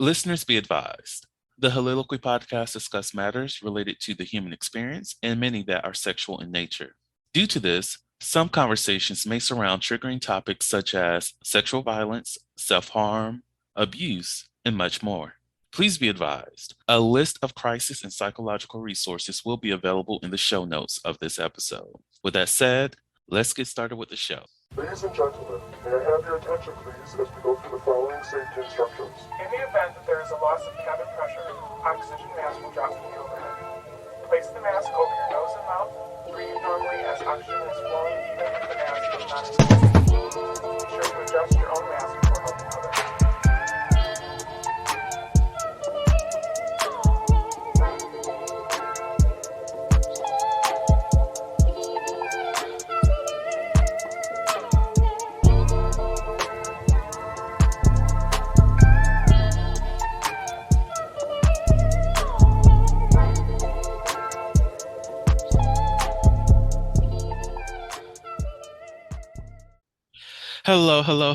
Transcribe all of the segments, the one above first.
Listeners be advised. The Soliloquy podcast discuss matters related to the human experience and many that are sexual in nature. Due to this, some conversations may surround triggering topics such as sexual violence, self-harm, abuse, and much more. Please be advised, a list of crisis and psychological resources will be available in the show notes of this episode. With that said, let's get started with the show. Ladies and gentlemen, may I have your attention please as we go through the following safety instructions. In the event that there is a loss of cabin pressure, oxygen mask will drop from the overhead. Place the mask over your nose and mouth. Breathe normally as oxygen is flowing even if the mask is not inflated. Be sure to adjust your own mask before helping others.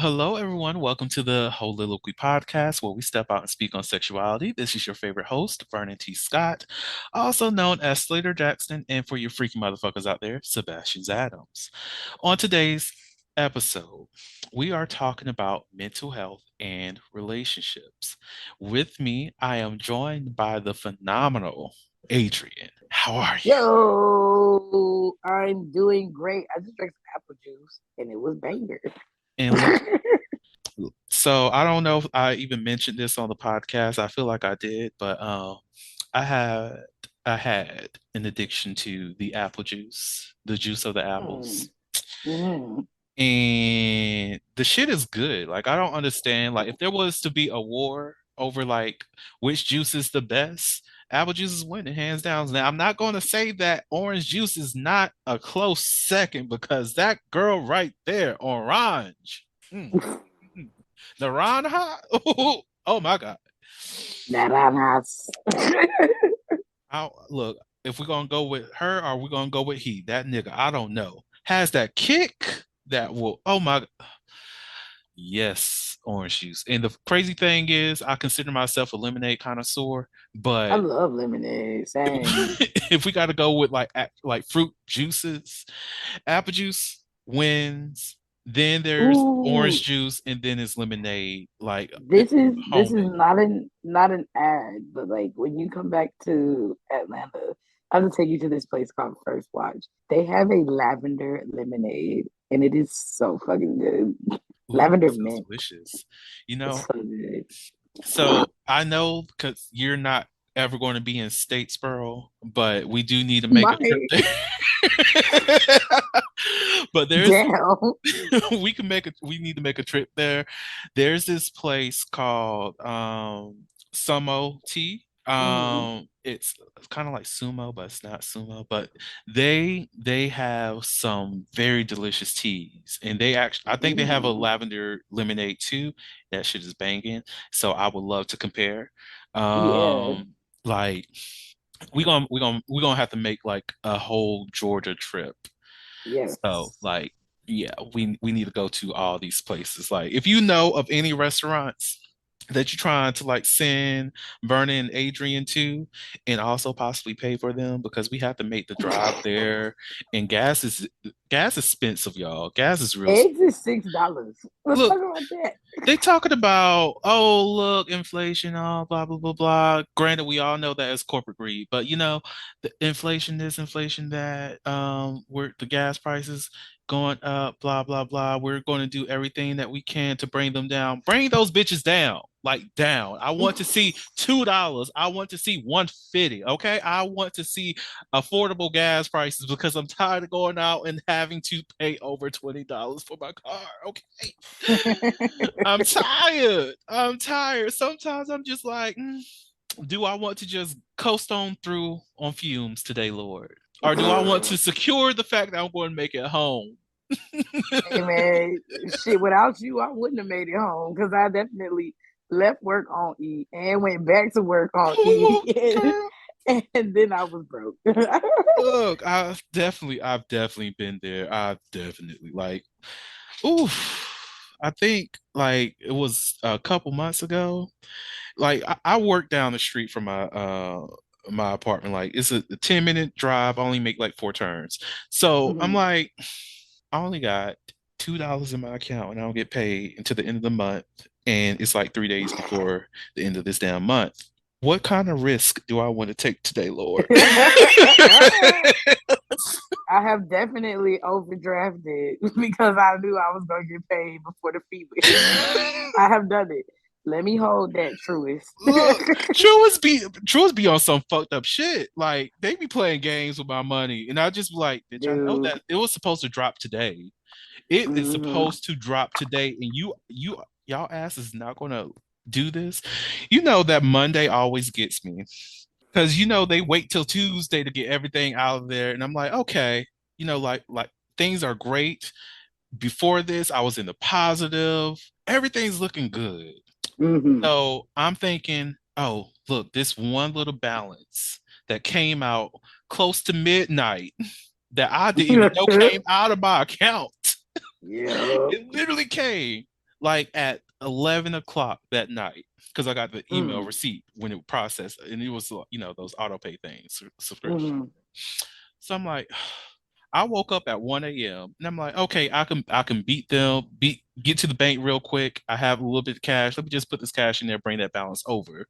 Hello, everyone. Welcome to the Soliloquy podcast, where we step out and speak on sexuality. This is your favorite host, Vernon T. Scott, also known as Slaytor Jackson, and for you freaky motherfuckers out there, Sebastian Adams. On today's episode, we are talking about mental health and relationships. With me, I am joined by the phenomenal Adrian. How are you? Yo, I'm doing great. I just drank some apple juice and it was banger. And so I don't know if I even mentioned this on the podcast. I feel like I did, but I had an addiction to the apple juice, the juice of the apples. Mm. And the shit is good. Like, I don't understand. Like, if there was to be a war over like which juice is the best, apple juice is winning hands down. Now, I'm not going to say that orange juice is not a close second, because that girl right there, orange, the Ranha, oh my God. Look, if we're going to go with her or we're going to go with he, that nigga, I don't know, has that kick that will, oh my God. Yes, orange juice. And the crazy thing is, I consider myself a lemonade connoisseur, but I love lemonade. Same. if we got to go with like fruit juices, apple juice wins. Then there's orange juice, and then it's lemonade. Like, this is not an ad, but like when you come back to Atlanta, I'm gonna take you to this place called First Watch. They have a lavender lemonade, and it is so fucking good. Lavender mint. Delicious. You know, so good. So I know, because you're not ever going to be in Statesboro, but we do need to make a trip there. But there's we need to make a trip there. There's this place called Sumo Tea. It's kind of like sumo, but it's not sumo. But they have some very delicious teas, and I think they have a lavender lemonade too. That shit is banging. So I would love to compare. Like, we're gonna have to make like a whole Georgia trip. Yes. So like, yeah, we need to go to all these places. Like, if you know of any restaurants that you're trying to like send Vernon and Adrian to, and also possibly pay for them, because we have to make the drive there, and gas is expensive, y'all. Gas is real. Eggs is $6. Let's Look, talk about that. They talking about, oh, look, inflation, blah blah blah blah. Granted, we all know that is corporate greed, but you know, the inflation this, inflation that, where the gas prices going up, blah blah blah. We're going to do everything that we can to bring them down. Bring those bitches down. Like, down. I want to see $2. I want to see $1.50. Okay, I want to see affordable gas prices, because I'm tired of going out and having to pay over $20 for my car. Okay, I'm tired. Sometimes I'm just like, do I want to just coast on through on fumes today, Lord, or do I want to secure the fact that I'm going to make it home? Hey man, shit, without you, I wouldn't have made it home, because I definitely left work on E and went back to work on E, and then I was broke. Look, I've definitely been there. I've definitely, like, oof. I think like it was a couple months ago. Like I work down the street from my apartment. Like it's a 10-minute drive. I only make like four turns. So I'm Mhm. like, I only got $2 in my account and I don't get paid until the end of the month. And it's like 3 days before the end of this damn month. What kind of risk do I want to take today, Lord? I have definitely overdrafted because I knew I was going to get paid before the fee was hit. I have done it. Let me hold that truest. Look, Truist be on some fucked up shit. Like they be playing games with my money, and I just be like, bitch, I know Dude. that it was supposed to drop today. It is Hmm. supposed to drop today, and y'all ass is not gonna do this. You know that Monday always gets me because they wait till Tuesday to get everything out of there, and I'm like, okay, like things are great. Before this, I was in the positive. Everything's looking good. Hmm. So I'm thinking, oh, look, this one little balance that came out close to midnight that I didn't even know came out of my account. Yeah. It literally came like at 11 o'clock that night because I got the email Mm. receipt when it processed, and it was those auto pay things, subscription. Hmm. So I'm like, I woke up at 1 a.m. and I'm like, okay, I can beat them, get to the bank real quick. I have a little bit of cash. Let me just put this cash in there, bring that balance over.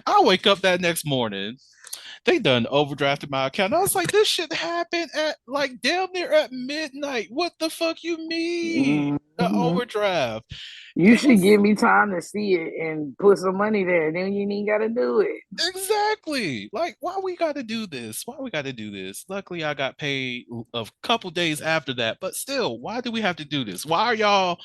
I wake up that next morning. They done overdrafted my account. I was like, this shit happened at like damn near at midnight. What the fuck you mean? The Hmm. overdraft. You It should was give me time to see it and put some money there. Then you ain't got to do it. exactly like why we got to do this? Why we got to do this? Luckily, I got paid a couple days after that, but still, why do we have to do this? Why are y'all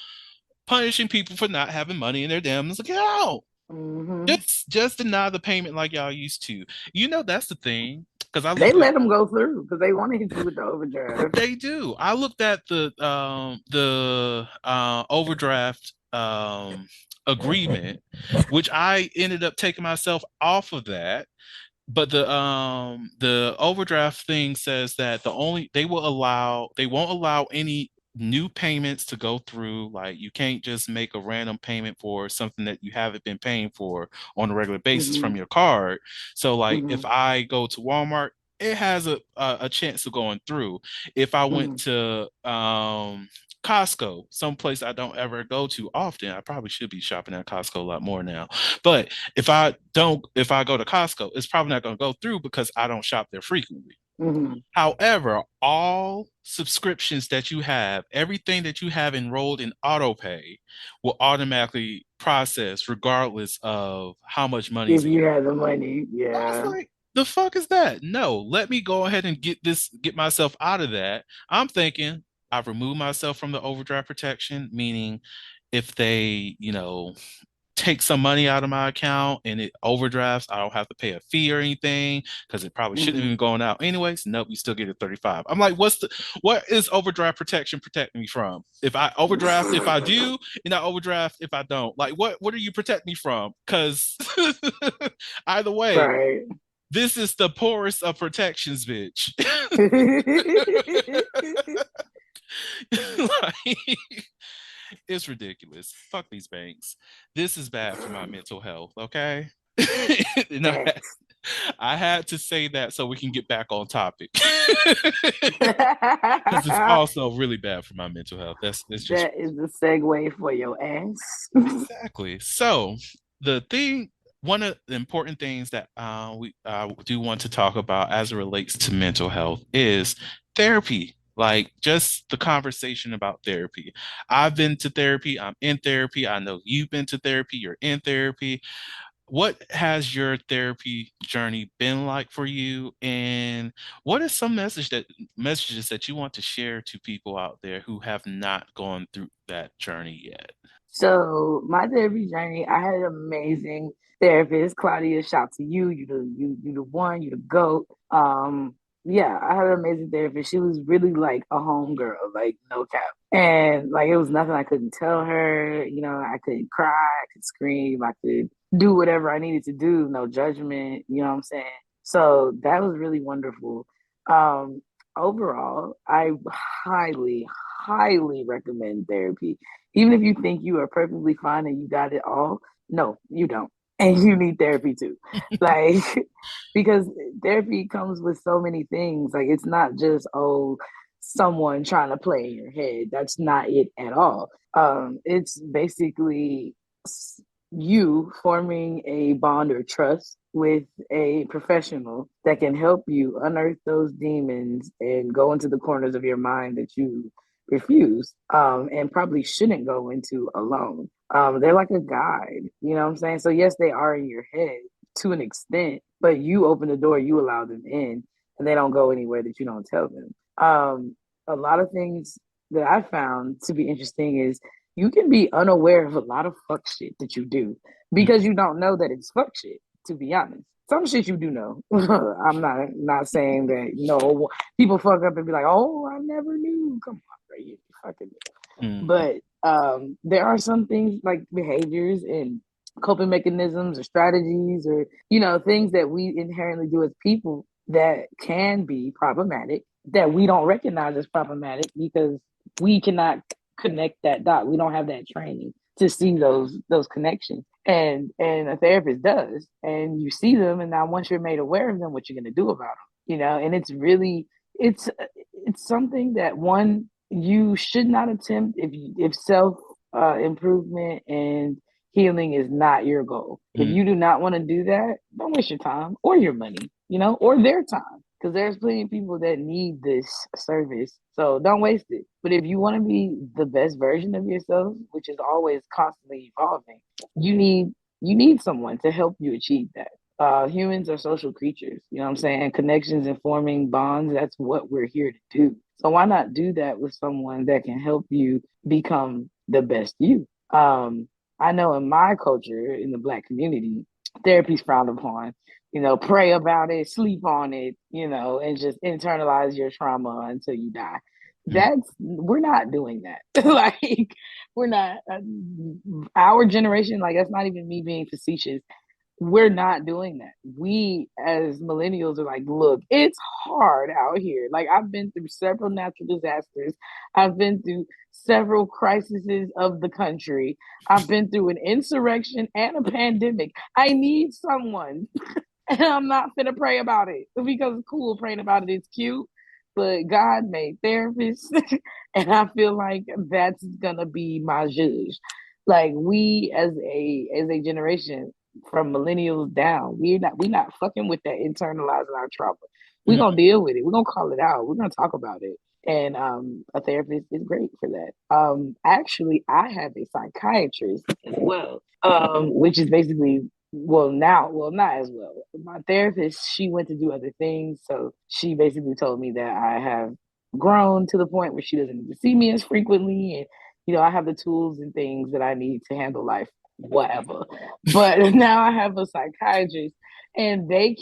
punishing people for not having money in their damn account? Hmm. Just deny the payment like y'all used to. That's the thing. Because I They looked at let them go through because they want to hit you with the overdraft. they do. I looked at the overdraft agreement, which I ended up taking myself off of that. But the overdraft thing says that they won't allow any new payments to go through. Like you can't just make a random payment for something that you haven't been paying for on a regular basis Hmm. from your card. So like if Hmm. I go to Walmart, it has a chance of going through. If I went Hmm. to Costco, someplace I don't ever go to often, I probably should be shopping at Costco a lot more now. But if I go to Costco, it's probably not going to go through because I don't shop there frequently. Hmm. However, all subscriptions that you have, everything that you have enrolled in autopay will automatically process regardless of how much money's If in you your. had the money, I was yeah. like, the fuck is that? No, let me go ahead and get myself out of that. I'm thinking I've removed myself from the overdraft protection, meaning if they, take some money out of my account and it overdrafts, I don't have to pay a fee or anything because it probably shouldn't Hmm. even going out anyways. Nope, you still get a 35. I'm like, what is overdraft protection protecting me from? If I overdraft if I do, and I overdraft if I don't. Like what are you protecting me from? Because either way, Right. this is the poorest of protections, bitch. Like, it's ridiculous. Fuck these banks. This is bad for my mental health, okay? And Facts. I had to say that so we can get back on topic. Because it's That also really bad for my mental health. That's just is the segue for your ass. exactly. So the thing, one of the important things that we do want to talk about as it relates to mental health is therapy. Like just the conversation about therapy. I've been to therapy. I'm in therapy. I know you've been to therapy. You're in therapy. What has your therapy journey been like for you? And what are some messages that you want to share to people out there who have not gone through that journey yet? So my therapy journey, I had an amazing therapist. Claudia, shout to you. You the one, you the GOAT. Yeah, I had an amazing therapist. She was really like a home girl, like no cap. And like it was nothing I couldn't tell her. I could cry, I could scream, I could do whatever I needed to do, no judgment, you know what I'm saying? So that was really wonderful. Um, Overall, I highly, highly recommend therapy. Even if you think you are perfectly fine and you got it all, no, you don't. And you need therapy too. Like, because therapy comes with so many things. Like, it's not just, oh, someone trying to play in your head. That's not it at all. It's basically you forming a bond or trust with a professional that can help you unearth those demons and go into the corners of your mind that you refuse and probably shouldn't go into alone. They're like a guide, you know what I'm saying? So, yes, they are in your head to an extent, but you open the door, you allow them in, and they don't go anywhere that you don't tell them. A lot of things that I found to be interesting is you can be unaware of a lot of fuck shit that you do because you don't know that it's fuck shit, to be honest. Some shit you do know. I'm not saying that, people fuck up and be like, oh, I never knew. Come on, bro. You fucking Mm. but there are some things like behaviors and coping mechanisms or strategies or, things that we inherently do as people that can be problematic that we don't recognize as problematic because we cannot connect that dot. We don't have that training to see those connections. And a therapist does. And you see them, and now once you're made aware of them, what you're gonna do about them, and it's it's something that one you should not attempt if self improvement and healing is not your goal. If Mm. you do not want to do that, don't waste your time or your money, or their time. Because there's plenty of people that need this service. So don't waste it. But if you want to be the best version of yourself, which is always constantly evolving, you need you need someone to help you achieve that. Humans are social creatures, you know what I'm saying? Connections and forming bonds, that's what we're here to do. So why not do that with someone that can help you become the best you? I know in my culture, in the Black community, therapy's frowned upon. Pray about it, sleep on it, and just internalize your trauma until you die. Mm. We're not doing that. Like, we're not, our generation, like, that's not even me being facetious. We're not doing that. We as millennials are like, look, it's hard out here. Like, I've been through several natural disasters. I've been through several crises of the country. I've been through an insurrection and a pandemic. I need someone. And I'm not gonna pray about it because it's cool praying about it. It's cute. But God made therapists, and I feel like that's gonna be my judge. Like, we as a generation from millennials down, we're not fucking with that internalizing our trauma. We're Mm. gonna deal with it. We're gonna call it out. We're gonna talk about it. And a therapist is great for that. Actually, I have a psychiatrist as well, which is basically, well, not as well. My therapist, she went to do other things, so she basically told me that I have grown to the point where she doesn't need to see me as frequently, and I have the tools and things that I need to handle life, whatever. But now I have a psychiatrist, and they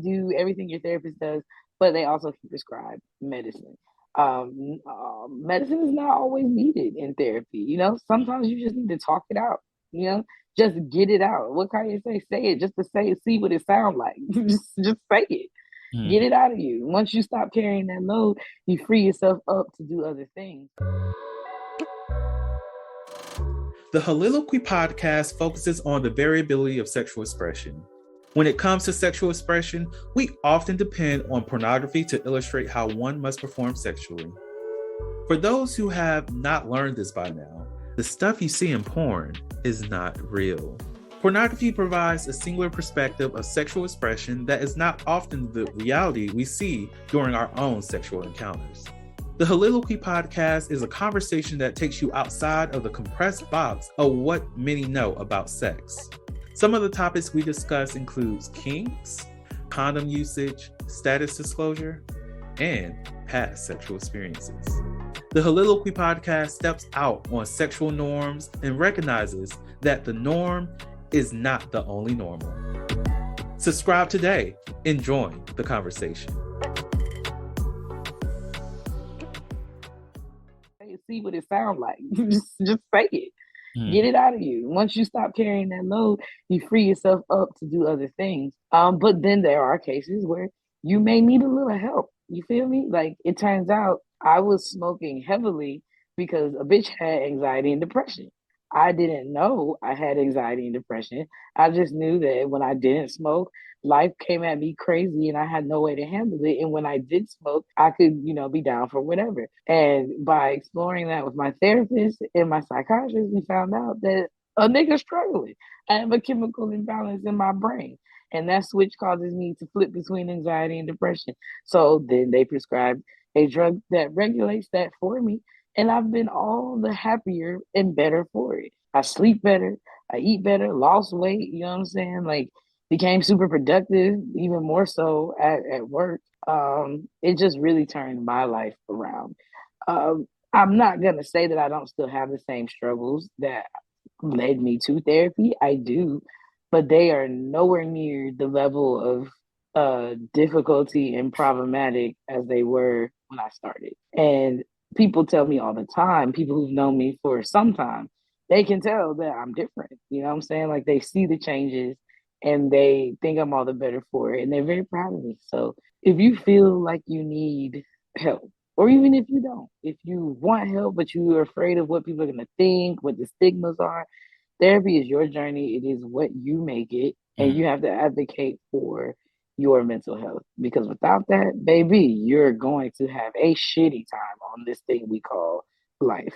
do everything your therapist does, but they also can prescribe medicine. Medicine is not always needed in therapy. Sometimes you just need to talk it out. You know, just get it out. What can you say? Say it just to say it, see what it sounds like. just say it. Get Mm. it out of you. Once you stop carrying that load, you free yourself up to do other things. The Soliloquy podcast focuses on the variability of sexual expression. When it comes to sexual expression, we often depend on pornography to illustrate how one must perform sexually. For those who have not learned this by now, the stuff you see in porn is not real. Pornography provides a singular perspective of sexual expression that is not often the reality we see during our own sexual encounters. The Soliloquy podcast is a conversation that takes you outside of the compressed box of what many know about sex. Some of the topics we discuss includes kinks, condom usage, status disclosure, and past sexual experiences. The Soliloquy podcast steps out on sexual norms and recognizes that the norm is not the only normal. Subscribe today and join the conversation. See what it sounds like. just say it. Mm. Get it out of you. Once you stop carrying that load, you free yourself up to do other things. But then there are cases where you may need a little help. You feel me? Like, it turns out I was smoking heavily because a bitch had anxiety and depression. I didn't know I had anxiety and depression. I just knew that when I didn't smoke, life came at me crazy and I had no way to handle it. And when I did smoke, I could, be down for whatever. And by exploring that with my therapist and my psychiatrist, we found out that a nigga struggling. I have a chemical imbalance in my brain. And that switch causes me to flip between anxiety and depression. So then they prescribed a drug that regulates that for me. And I've been all the happier and better for it. I sleep better, I eat better, lost weight, you know what I'm saying? Like became super productive, even more so at work. It just really turned my life around. I'm not gonna say that I don't still have the same struggles that led me to therapy. I do, but they are nowhere near the level of difficulty and problematic as they were when I started. And people tell me all the time, people who've known me for some time, they can tell that I'm different. You know what I'm saying? Like they see the changes and they think I'm all the better for it. And they're very proud of me. So if you feel like you need help, or even if you don't, if you want help, but you are afraid of what people are going to think, what the stigmas are, therapy is your journey. It is what you make it. And you Mm. have to advocate for your mental health because without that, baby, you're going to have a shitty time on this thing we call life.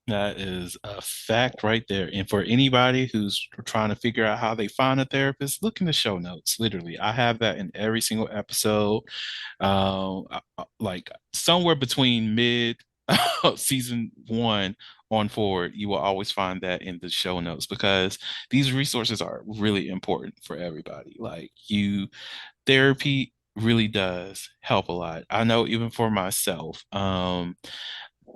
That is a fact right there. And for anybody who's trying to figure out how they find a therapist, look in the show notes. Literally, I have that in every single episode. Like somewhere between mid season one on forward, you will always find that in the show notes because these resources are really important for everybody. Like therapy really does help a lot. I know even for myself.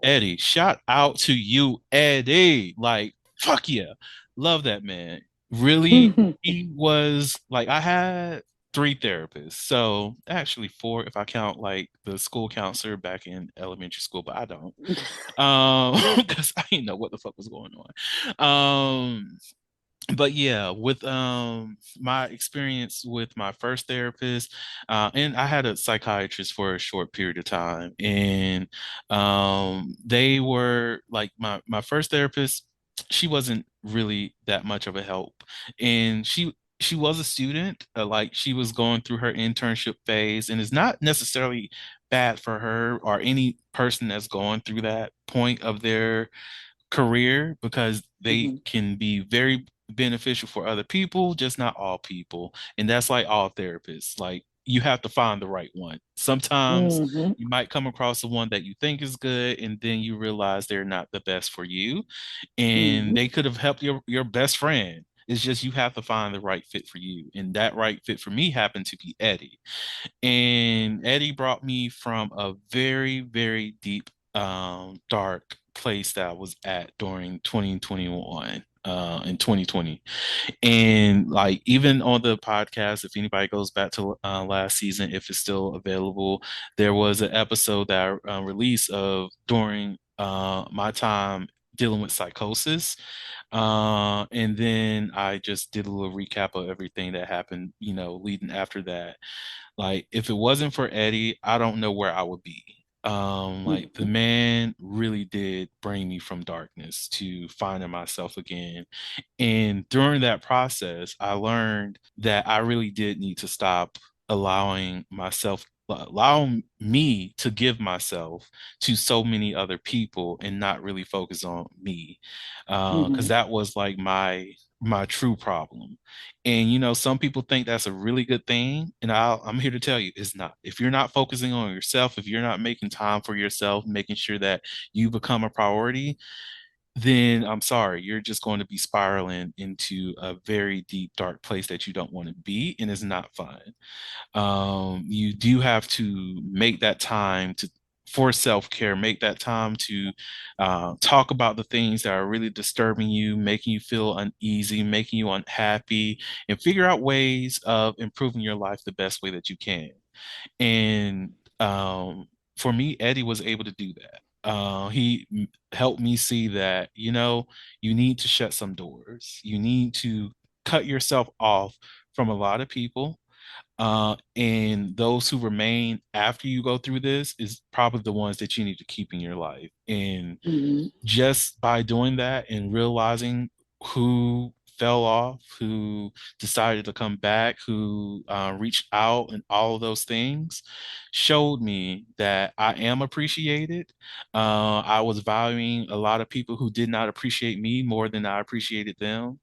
Eddie, shout out to you, Eddie. Like, fuck yeah. Love that man. Really, he was like, I had three therapists. So actually four if I count like the school counselor back in elementary school, but I don't. Because I didn't know what the fuck was going on. But yeah, with my experience with my first therapist, and I had a psychiatrist for a short period of time, and they were like my first therapist. She wasn't really that much of a help, and she was a student, like she was going through her internship phase, and it's not necessarily bad for her or any person that's going through that point of their career because they Mm-hmm. can be very beneficial for other people, just not all people. And that's like all therapists. Like you have to find the right one. Sometimes Mm-hmm. you might come across the one that you think is good, and then you realize they're not the best for you. And Mm-hmm. they could have helped your best friend. It's just you have to find the right fit for you. And that right fit for me happened to be Eddie. And Eddie brought me from a very, very deep, dark place that I was at during 2021, in 2020. And like even on the podcast, if anybody goes back to last season, if it's still available, there was an episode that I released of during my time dealing with psychosis. And then I just did a little recap of everything that happened, leading after that. Like if it wasn't for Eddie, I don't know where I would be. Like the Mm-hmm. man really did bring me from darkness to finding myself again. And during that process, I learned that I really did need to stop allowing me to give myself to so many other people and not really focus on me. Because Mm-hmm. that was like my true problem. And some people think that's a really good thing, and I'm here to tell you it's not. If you're not focusing on yourself, if you're not making time for yourself, making sure that you become a priority, then I'm sorry, you're just going to be spiraling into a very deep, dark place that you don't want to be, and it's not fun. You do have to make that time to for self-care, make that time to talk about the things that are really disturbing you, making you feel uneasy, making you unhappy, and figure out ways of improving your life the best way that you can. And for me, Eddie was able to do that. He helped me see that, you need to shut some doors. You need to cut yourself off from a lot of people. And those who remain after you go through this is probably the ones that you need to keep in your life. And Mhm. just by doing that and realizing who fell off, who decided to come back, who reached out, and all of those things showed me that I am appreciated. I was valuing a lot of people who did not appreciate me more than I appreciated them.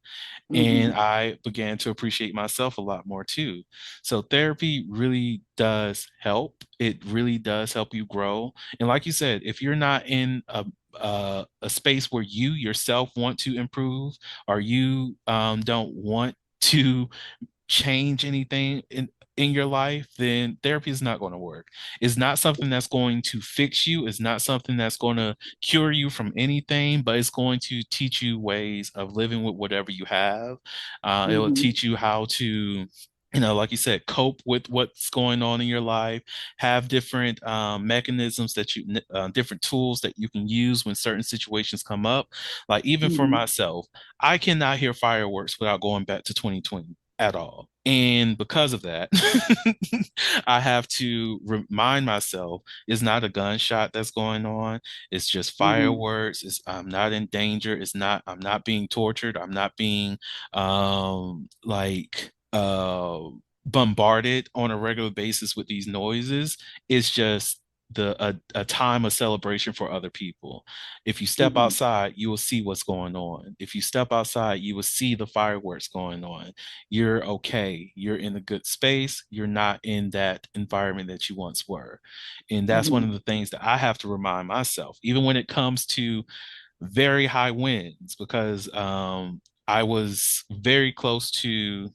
And Mhm. I began to appreciate myself a lot more too. So therapy really does help. It really does help you grow. And like you said, if you're not in a space where you yourself want to improve, or you don't want to change anything in your life, then therapy is not going to work. It's not something that's going to fix you. It's not something that's going to cure you from anything, but it's going to teach you ways of living with whatever you have. It will Mhm. teach you how to, like you said, cope with what's going on in your life, have different mechanisms different tools that you can use when certain situations come up. Like even for Mhm. myself, I cannot hear fireworks without going back to 2020 at all. And because of that, I have to remind myself it's not a gunshot that's going on. It's just Mhm. fireworks. I'm not in danger. I'm not being tortured. I'm not being like bombarded on a regular basis with these noises. It's just a time of celebration for other people. If you step Mhm. outside, you will see what's going on. If you step outside, you will see the fireworks going on. You're okay. You're in a good space. You're not in that environment that you once were. And that's one Mhm. of the things that I have to remind myself, even when it comes to very high winds, because I was very close to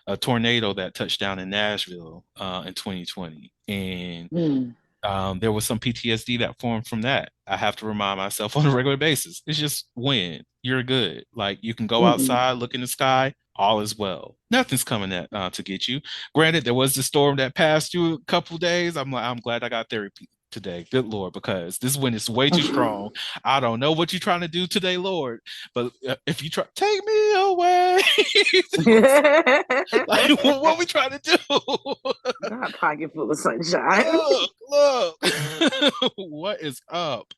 a tornado that touched down in Nashville in 2020. And Mhm. there was some PTSD that formed from that. I have to remind myself on a regular basis. It's just wind. You're good. Like you can go Mhm. outside, look in the sky, all is well. Nothing's coming to get you. Granted, there was the storm that passed through a couple days. I'm glad I got therapy today. Good Lord, because this wind is way too strong. I don't know what you're trying to do today, Lord, but if you try, take me away. Like, what are we trying to do? Not pocket full of sunshine. Look, what is up?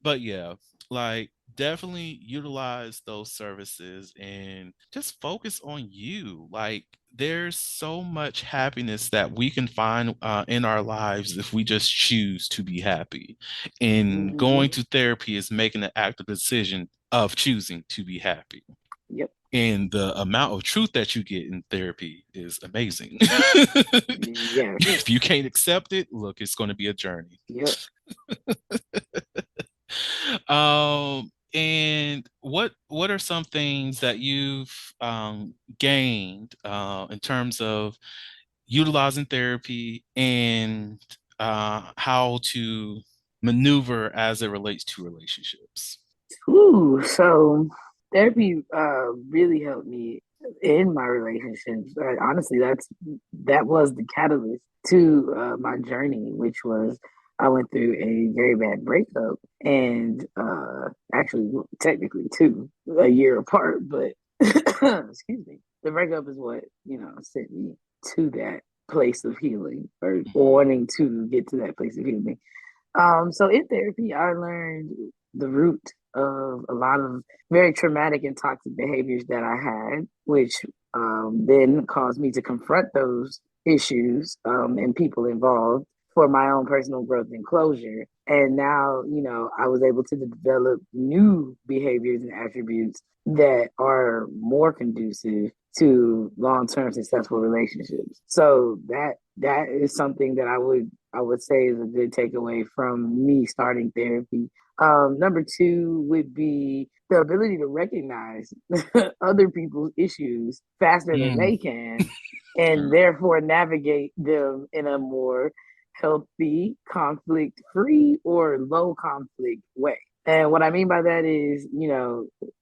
But yeah, like definitely utilize those services and just focus on you. Like there's so much happiness that we can find in our lives if we just choose to be happy. And Mhm. going to therapy is making an active decision of choosing to be happy. Yep. And the amount of truth that you get in therapy is amazing. Yes. If you can't accept it, look, it's going to be a journey. Yep. And what are some things that you've gained in terms of utilizing therapy and how to maneuver as it relates to relationships? Ooh, so therapy really helped me in my relationships. Honestly, that was the catalyst to my journey, which was I went through a very bad breakup, and actually, technically two, a year apart. But excuse me, the breakup is what sent me to that place of healing, or wanting to get to that place of healing. So in therapy, I learned the root of a lot of very traumatic and toxic behaviors that I had, which then caused me to confront those issues and people involved for my own personal growth and closure. And now, I was able to develop new behaviors and attributes that are more conducive to long-term successful relationships. So that is something that I would say is a good takeaway from me starting therapy. Number two would be the ability to recognize other people's issues faster than Mm, they can, and therefore navigate them in a more healthy, conflict free, or low conflict way. And what I mean by that is,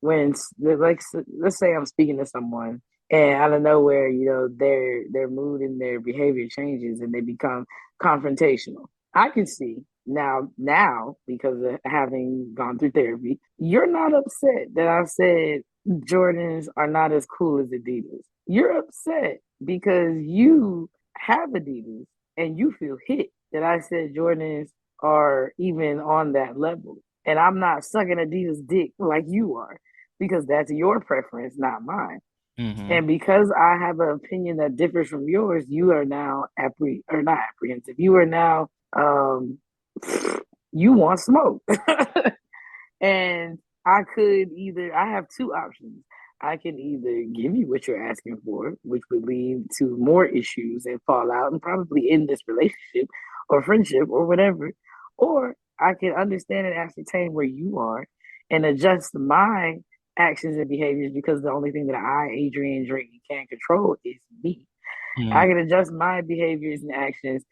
when like let's say I'm speaking to someone and out of nowhere, their mood and their behavior changes and they become confrontational. I can see now because of having gone through therapy, you're not upset that I said Jordans are not as cool as Adidas. You're upset because you have Adidas and you feel hit that I said Jordans are even on that level. And I'm not sucking Adidas dick like you are because that's your preference, not mine. Hmm. And because I have an opinion that differs from yours, you are now or not apprehensive. You are now you want smoke. And I have two options. I can either give you what you're asking for, which would lead to more issues and fallout and probably end this relationship or friendship or whatever. Or I can understand and ascertain where you are and adjust my actions and behaviors because the only thing that I, Adrian Drake, can control is me. I Mm. can adjust my behaviors and actions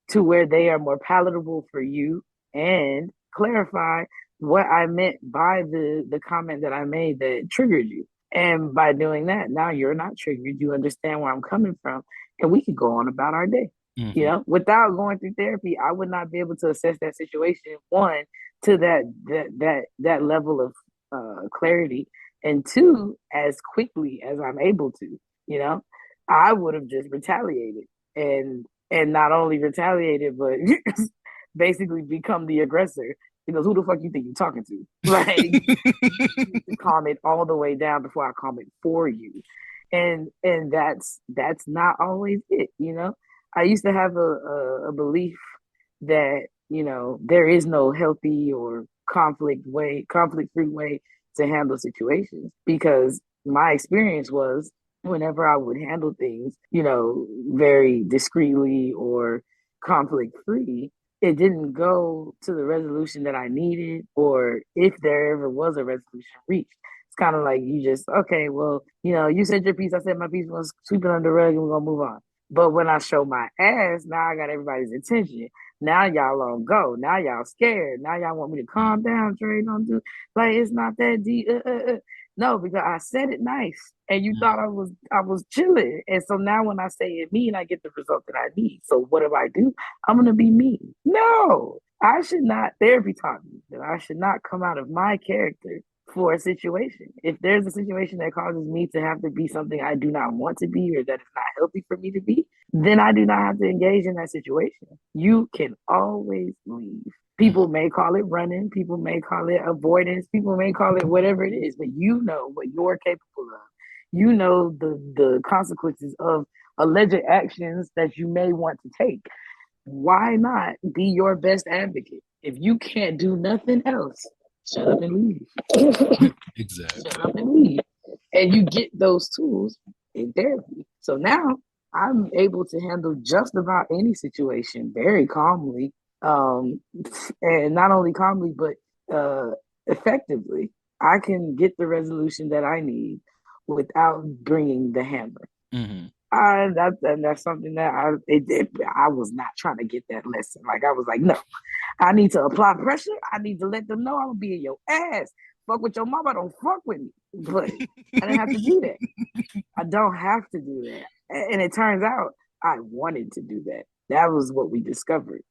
to where they are more palatable for you and clarify what I meant by the comment that I made that triggered you. And by doing that, now you're not triggered. You understand where I'm coming from, and we can go on about our day. You Hmm. know, without going through therapy, I would not be able to assess that situation one to that level of clarity, and two as quickly as I'm able to. You know, I would have just retaliated and not only retaliated, but basically become the aggressor. Because who the fuck you think you're talking to? Like you need to calm it all the way down before I calm it for you. And that's not always it, you know. I used to have a belief that, you know, there is no healthy or conflict free way to handle situations because my experience was whenever I would handle things, you know, very discreetly or conflict free, it didn't go to the resolution that I needed, or if there ever was a resolution reached. It's kind of like you just, okay, well, you know, you said your piece, I said my piece, we're gonna sweep it under the rug and we're gonna move on. But when I show my ass, now I got everybody's attention. Now y'all on go. Now y'all scared. Now y'all want me to calm down, Trey. Don't do like it's not that deep. No, because I said it nice, and you thought I was chilling, and so now when I say it mean, I get the result that I need. So what do I do? I'm gonna be mean. No, I should not. Therapy taught me that I should not come out of my character for a situation. If there's a situation that causes me to have to be something I do not want to be or that is not healthy for me to be, then I do not have to engage in that situation. You can always leave. People may call it running, people may call it avoidance, people may call it whatever it is, but you know what you're capable of. You know the consequences of alleged actions that you may want to take. Why not be your best advocate? If you can't do nothing else, shut up and leave. Shut Exactly. up and leave. And you get those tools in therapy. So now I'm able to handle just about any situation very calmly. Um, and not only calmly, but uh, effectively. I can get the resolution that I need without bringing the hammer. Hmm. That's something that I was not trying to get that lesson. Like I was like, no, I need to apply pressure. I need to let them know I'm gonna be in your ass. Fuck with your mama, don't fuck with me. But I didn't have to do that. I don't have to do that. And it turns out I wanted to do that. That was what we discovered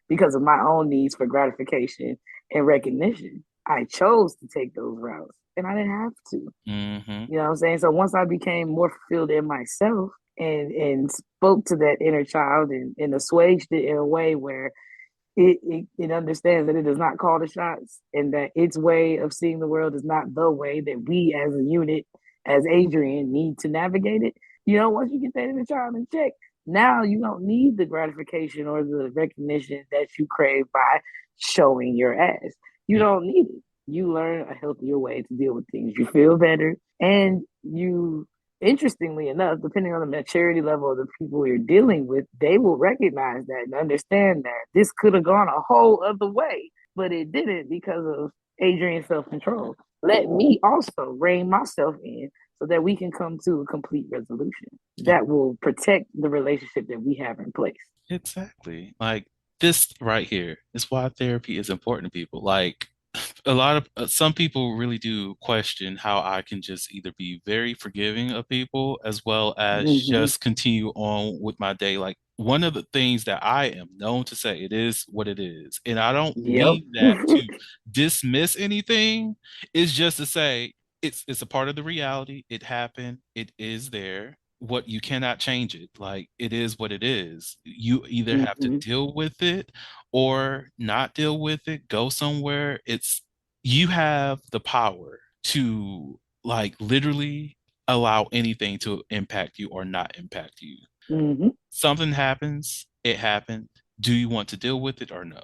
because of my own needs for gratification and recognition. I chose to take those routes and I didn't have to. Hmm. You know what I'm saying? So once I became more fulfilled in myself and spoke to that inner child and assuaged it in a way where it understands that it does not call the shots and that its way of seeing the world is not the way that we as a unit, as Adrian, need to navigate it. You know, once you get that inner child in check, now you don't need the gratification or the recognition that you crave by showing your ass. You don't need it. You learn a healthier way to deal with things. You feel better and you interestingly enough, depending on the maturity level of the people you're dealing with, they will recognize that and understand that this could have gone a whole other way, but it didn't because of Adrian's self control. Let me also rein myself in so that we can come to a complete resolution that will protect the relationship that we have in place. Exactly. Like this right here is why therapy is important to people. Like a lot of some people really do question how I can just either be very forgiving of people as well as Mm-hmm. just continue on with my day. Like one of the things that I am known to say, it is what it is. And I don't Yep. mean that to dismiss anything. It's just to say it's a part of the reality. It happened. It is there. what you cannot change it. Like it is what it is. You either have to Mm-hmm. deal with it or not deal with it, go somewhere. It's you have the power to like literally allow anything to impact you or not impact you. Mm-hmm. Something happens, it happened. Do you want to deal with it or no?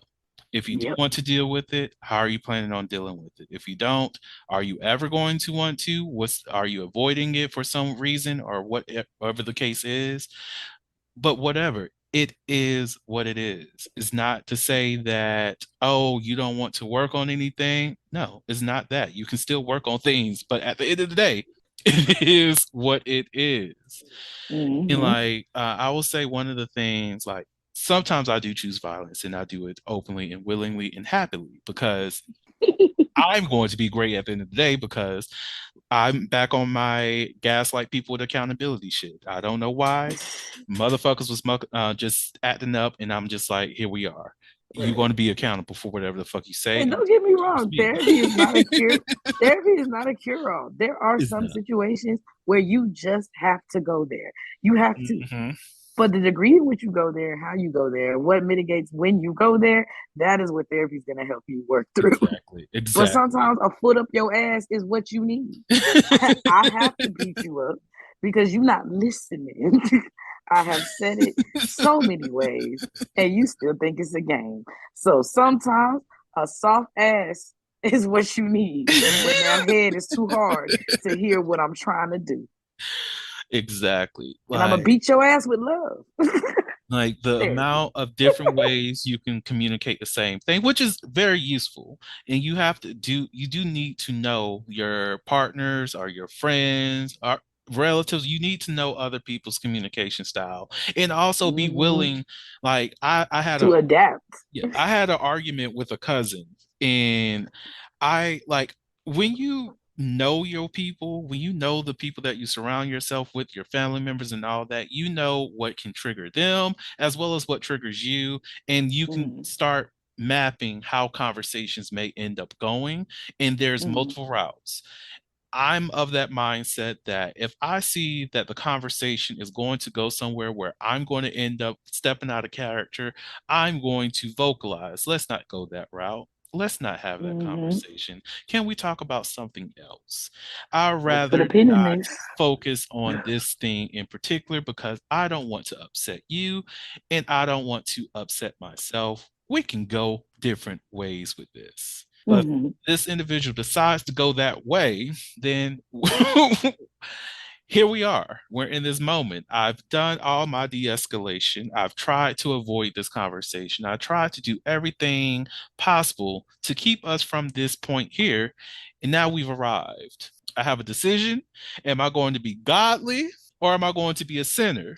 If you do Yep. want to deal with it, how are you planning on dealing with it? If you don't, are you ever going to want to? What's are you avoiding it for some reason or whatever the case is? But whatever, it is what it is. It's not to say that, oh, you don't want to work on anything. No, it's not that. You can still work on things, but at the end of the day, it is what it is. And Mm-hmm. like I will say one of the things like sometimes I do choose violence and I do it openly and willingly and happily because I'm going to be great at the end of the day because I'm back on my gaslight people with accountability shit. I don't know why. Motherfuckers was just acting up and I'm just like, here we are. You're going to Right. be accountable for whatever the fuck you say And and don't get me so to wrong, speak. therapy is not a cure. Therapy is not a cure all. There are It's some not. situations where you just have to go there. You have to. Hmm. But the degree in which you go there, how you go there, what mitigates when you go there, that is what therapy is going to help you work through. Exactly. But Exactly. sometimes a foot up your ass is what you need. I have to beat you up because you're not listening. I have said it so many ways, and you still think it's a game. So sometimes a soft ass is what you need when that head is too hard to hear what I'm trying to do. Exactly. And I'm gonna beat your ass with love. Like the Therapy. amount of different ways you can communicate the same thing, which is very useful. And you do need to know your partners or your friends or relatives. You need to know other people's communication style and also be Mm-hmm. willing. Like I had To adapt. yeah, I had an argument with a cousin, and I like when you know your people, when you know the people that you surround yourself with, your family members and all that, you know what can trigger them as well as what triggers you, and you can Mm-hmm. start mapping how conversations may end up going, and there's Mm-hmm. multiple routes. I'm of that mindset that if I see that the conversation is going to go somewhere where I'm going to end up stepping out of character, I'm going to vocalize. Let's not go that route. Let's not have that Mm-hmm. conversation. Can we talk about something else? I'd Let's put a rather pin in not this. focus on this thing in particular because I don't want to upset you and I don't want to upset myself. We can go different ways with this. But Mm-hmm. this individual decides to go that way, then here we are. We're in this moment. I've done all my de escalation. I've tried to avoid this conversation. I tried to do everything possible to keep us from this point here. And now we've arrived. I have a decision. Am I going to be godly or am I going to be a sinner?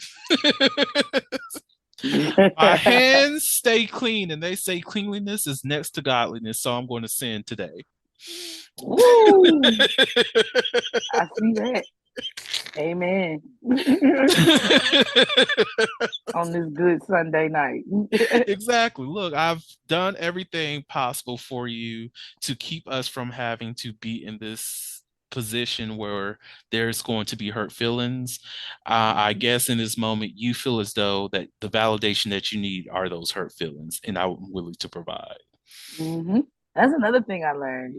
My hands stay clean, and they say cleanliness is next to godliness. So I'm going to sin today. Ooh, I see that. Amen. On this good Sunday night. Exactly. Look, I've done everything possible for you to keep us from having to be in this position where there's going to be hurt feelings. I guess in this moment, you feel as though that the validation that you need are those hurt feelings, and I'm willing to provide. Mm-hmm. That's another thing I learned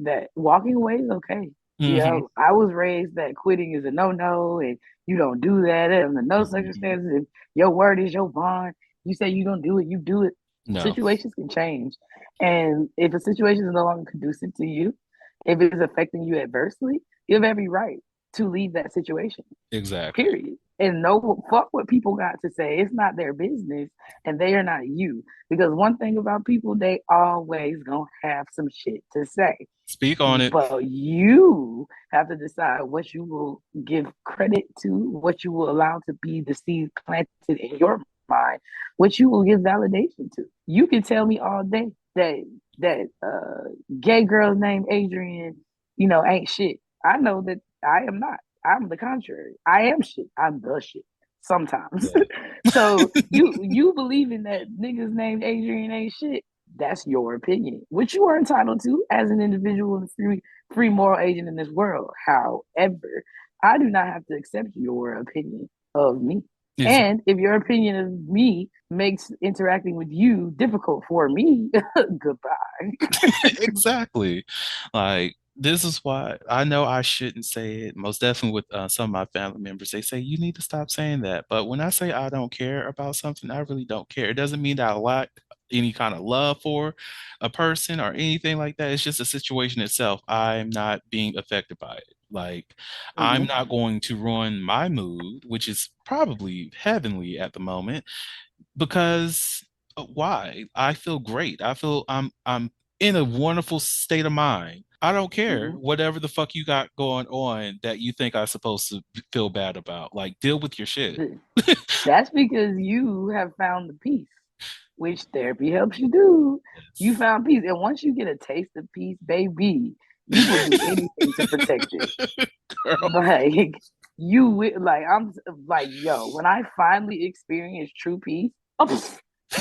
that walking away is okay. Yeah, Hmm. I was raised that quitting is a no and you don't do that under no Hmm. circumstances. If your word is your bond, you say you don't do it, you do it. No, Situations can change. And if a situation is no longer conducive to you, if it is affecting you adversely, you have every right to leave that situation. exactly. Period. And no fuck what people got to say. It's not their business and they are not you. Because one thing about people, they always gonna have some shit to say. Speak on it. But you have to decide what you will give credit to, what you will allow to be the seed planted in your mind, what you will give validation to. You can tell me all day that gay girl's name Adrian, ain't shit. I know that I am not. I'm the contrary. I am shit. I'm the shit sometimes. Yeah. So you believe in that niggas named Adrian ain't shit. That's your opinion, which you are entitled to as an individual and free moral agent in this world. However, I do not have to accept your opinion of me. Exactly. And if your opinion of me makes interacting with you difficult for me, goodbye. Exactly. Like, this is why I know I shouldn't say it. Most definitely with some of my family members, they say you need to stop saying that. But when I say I don't care about something, I really don't care. It doesn't mean that I lack any kind of love for a person or anything like that. It's just a situation itself. I'm not being affected by it. Like, I'm Mhm. not going to ruin my mood, which is probably heavenly at the moment because why? I feel great. I feel I'm in a wonderful state of mind. I don't care Mhm. whatever the fuck you got going on that you think I'm supposed to feel bad about. Like deal with your shit. That's because you have found the peace, which therapy helps you do. You Yes. found peace. And once you get a taste of peace, baby, you will do anything to protect it. Girl. Like like I'm like, yo, when I finally experienced true peace, oh,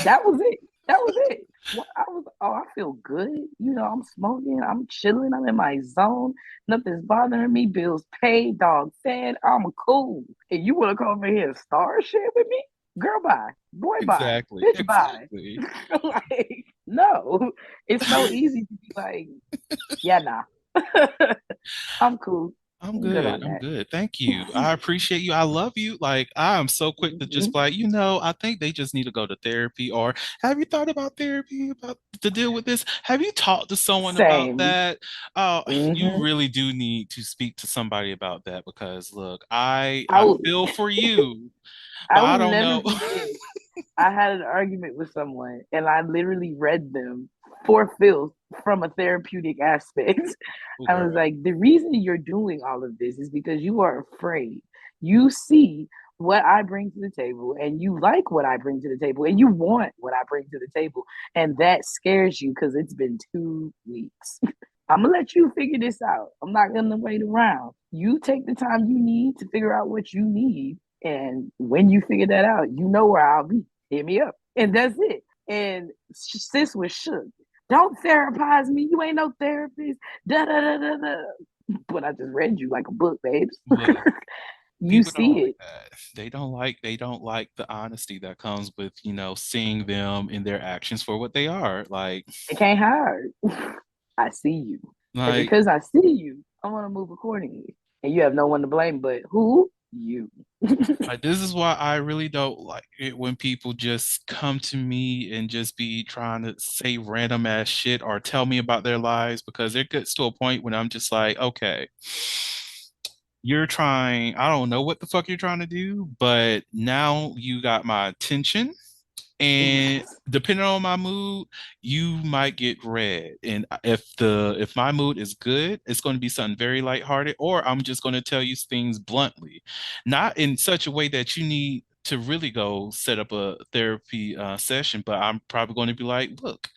that was it. That was it. I was, oh, I feel good. I'm smoking, I'm chilling, I'm in my zone. Nothing's bothering me. Bills paid, dog fed. I'm cool. And you want to come over here and start shit with me? Girl, bye. Boy, bye. Exactly. Bitch, bye. Exactly. Like, no. It's so easy to be like, yeah, nah. I'm cool. I'm I'm good good. on I'm that. good. Thank you. I appreciate you. I love you. Like, I am so quick to just Mhm. be like, I think they just need to go to therapy. Or have you thought about therapy about to deal with this? Have you talked to someone about Same. that? Oh, you Hmm. really do need to speak to somebody about that because look, I I I will. feel for you, but I I will don't never know. forget. I had an argument with someone, and I literally read them for filth from a therapeutic aspect. Oh, I was girl. like, the reason you're doing all of this is because you are afraid. You see what I bring to the table, and you like what I bring to the table, and you want what I bring to the table, and that scares you because it's been 2 weeks. I'm gonna let you figure this out. I'm not gonna wait around. You take the time you need to figure out what you need. And when you figure that out, you know where I'll be. Hit me up. And that's it. And sis was shook. Don't therapize me. You ain't no therapist. Da da da da da. But I just read you like a book, babes. Look, You people don't see like it. that. They don't like the honesty that comes with, seeing them in their actions for what they are. It can't hide. I see you. And Like because I see you, I want to move accordingly. And you have no one to blame but who? You. Like this is why I really don't like it when people just come to me and just be trying to say random ass shit or tell me about their lives because it gets to a point when I'm just like, okay, you're trying, I don't know what the fuck you're trying to do, but now you got my attention and depending on my mood, you might get read. And if my mood is good, it's going to be something very lighthearted, or I'm just going to tell you things bluntly, not in such a way that you need to really go set up a therapy session. But I'm probably going to be like, look,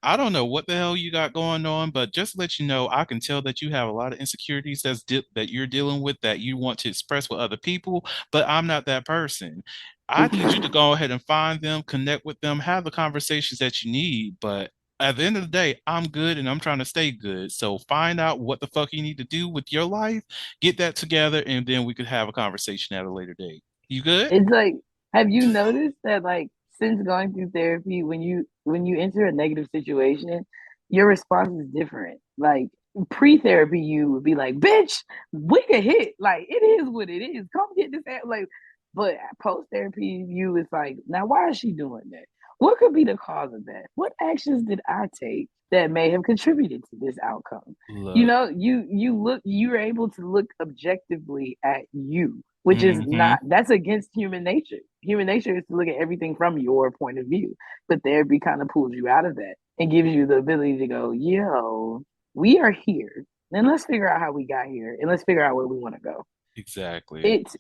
I don't know what the hell you got going on, but just to let you know, I can tell that you have a lot of insecurities that you're dealing with that you want to express with other people, but I'm not that person. I need you to go ahead and find them, connect with them, have the conversations that you need, but at the end of the day, I'm good and I'm trying to stay good. So find out what the fuck you need to do with your life, get that together, and then we could have a conversation at a later date. You good? It's like, have you noticed that like since going through therapy, when you enter a negative situation, your response is different. Like pre-therapy, you would be like, "Bitch, we can hit. Like it is what it is. Come get this." Like, but post-therapy, you is like, "Now why is she doing that? What could be the cause of that? What actions did I take that may have contributed to this outcome?" Look. You're able to look objectively at you, which is Hmm. not, that's against human nature. Human nature is to look at everything from your point of view, but therapy kind of pulls you out of that and gives you the ability to go, yo, we are here, then let's figure out how we got here and let's figure out where we want to go. Exactly. It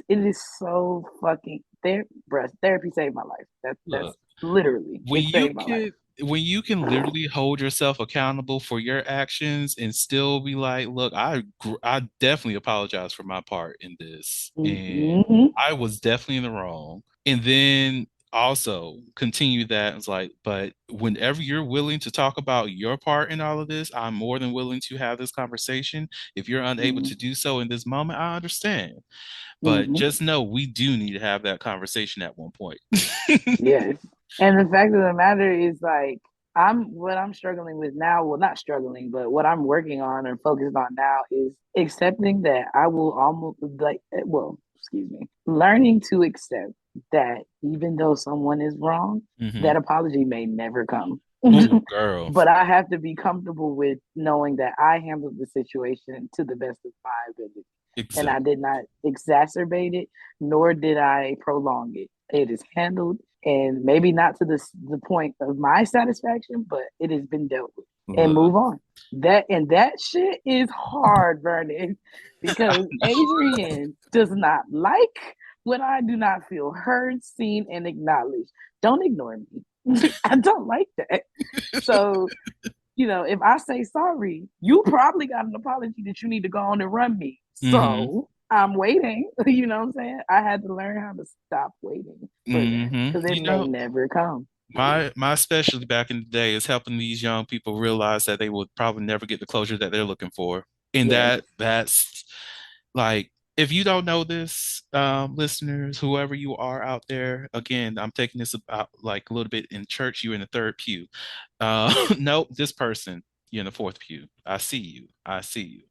is so fucking therapy saved my life. That's Look. literally, when it you saved my life. can when you can literally hold yourself accountable for your actions and still be like, look, I definitely apologize for my part in this, and Mm-hmm. I was definitely in the wrong. And then also continue that. It's like, but whenever you're willing to talk about your part in all of this, I'm more than willing to have this conversation. If you're unable Mm-hmm. to do so in this moment, I understand. But Mm-hmm. just know we do need to have that conversation at one point. Yes. And the fact of the matter is like what I'm struggling with now, well not struggling, but what I'm working on or focused on now is accepting that I will almost like excuse me, learning to accept that even though someone is wrong, Hmm. that apology may never come. Oh, girl. But I have to be comfortable with knowing that I handled the situation to the best of my ability. And I Exactly. did not exacerbate it, nor did I prolong it. It is handled, and maybe not to the point of my satisfaction, but it has been dealt with, and Look. move on. That shit is hard, Vernon, because Adrian does not like when I do not feel heard, seen, and acknowledged. Don't ignore me. I don't like that. So, if I say sorry, you probably got an apology that you need to go on and run me. Hmm. So I'm waiting. You know what I'm saying? I had to learn how to stop waiting for that Hmm. because it You may know, never come. my specialty back in the day is helping these young people realize that they will probably never get the closure that they're looking for. And Yes. that's like, if you don't know this, listeners, whoever you are out there, again, I'm taking this about like a little bit in church. You're in the third pew. Nope, this person, you're in the fourth pew. I see you. I see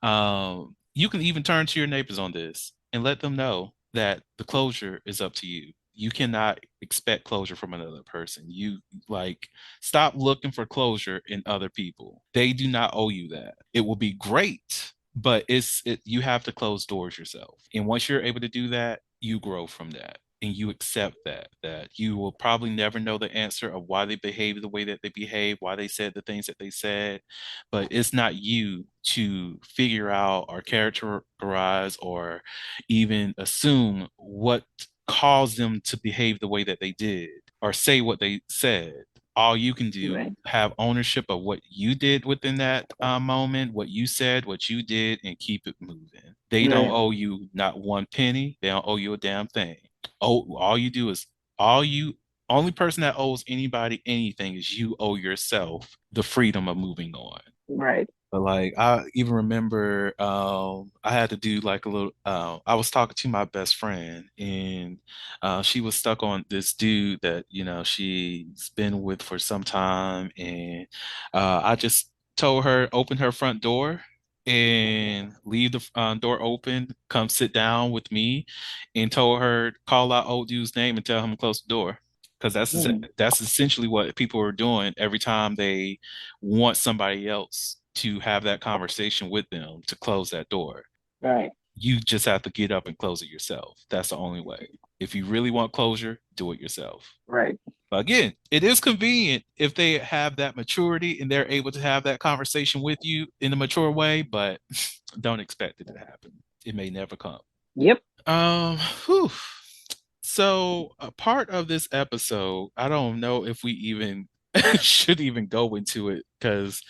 you. You can even turn to your neighbors on this and let them know that the closure is up to you. You cannot expect closure from another person. You like stop looking for closure in other people. They do not owe you that. It will be great, but you have to close doors yourself. And once you're able to do that, you grow from that and you accept that you will probably never know the answer of why they behave the way that they behave, why they said the things that they said, but it's not you to figure out or characterize or even assume what caused them to behave the way that they did or say what they said. All you can do, Right. have ownership of what you did within that moment, what you said, what you did, and keep it moving. They don't Right. owe you not one penny. They don't owe you a damn thing. Oh, all you do is all you only person that owes anybody anything is you owe yourself the freedom of moving on. Right. But like I even remember I had to do like a little I was talking to my best friend and she was stuck on this dude that, she's been with for some time and I just told her open her front door and leave the door open, come sit down with me and told her call out old dude's name and tell him to close the door. Because Mm. that's essentially what people are doing every time they want somebody else to have that conversation with them to close that door. Right. You just have to get up and close it yourself. That's the only way. If you really want closure, do it yourself. Right. But again, it is convenient if they have that maturity and they're able to have that conversation with you in a mature way, but don't expect it to happen. It may never come. Yep. Um, whew. So a part of this episode, I don't know if we even should even go into it because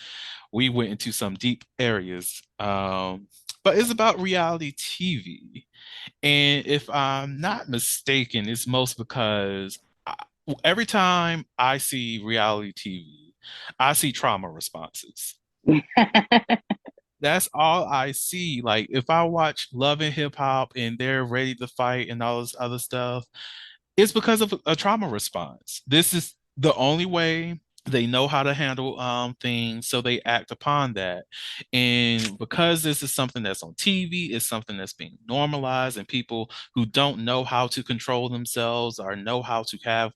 we went into some deep areas. But it's about reality TV. And if I'm not mistaken, it's most because every time I see reality TV, I see trauma responses. That's all I see. Like if I watch Love and Hip Hop and they're ready to fight and all this other stuff, it's because of a trauma response. This is the only way they know how to handle things, so they act upon that. And because this is something that's on TV, it's something that's being normalized, and people who don't know how to control themselves or know how to have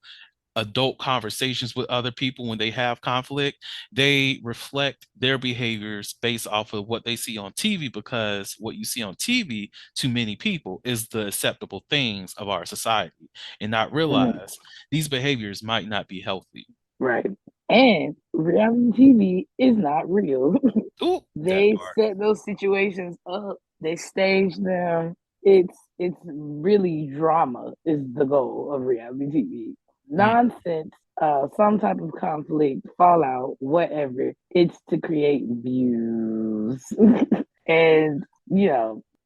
adult conversations with other people when they have conflict, they reflect their behaviors based off of what they see on TV because what you see on TV to many people is the acceptable things of our society and not Mhm. realize these behaviors might not be healthy. Right. And reality TV is not real. Ooh, that They part. set those situations up. They stage them. It's really drama is the goal of reality TV. Mm, Nonsense, some type of conflict, fallout, whatever. It's to create views. And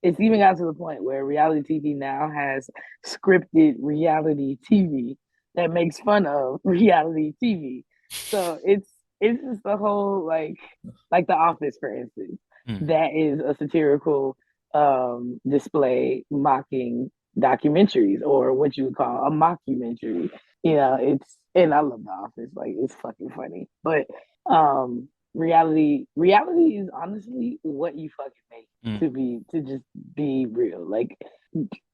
it's even got to the point where reality TV now has scripted reality TV. that makes fun of reality TV. So it's just the whole like The Office, for instance, Mm, that is a satirical display mocking documentaries or what you would call a mockumentary. You know, it's and I love The Office, like it's fucking funny. But reality is honestly what you fucking make mm, to just be real. Like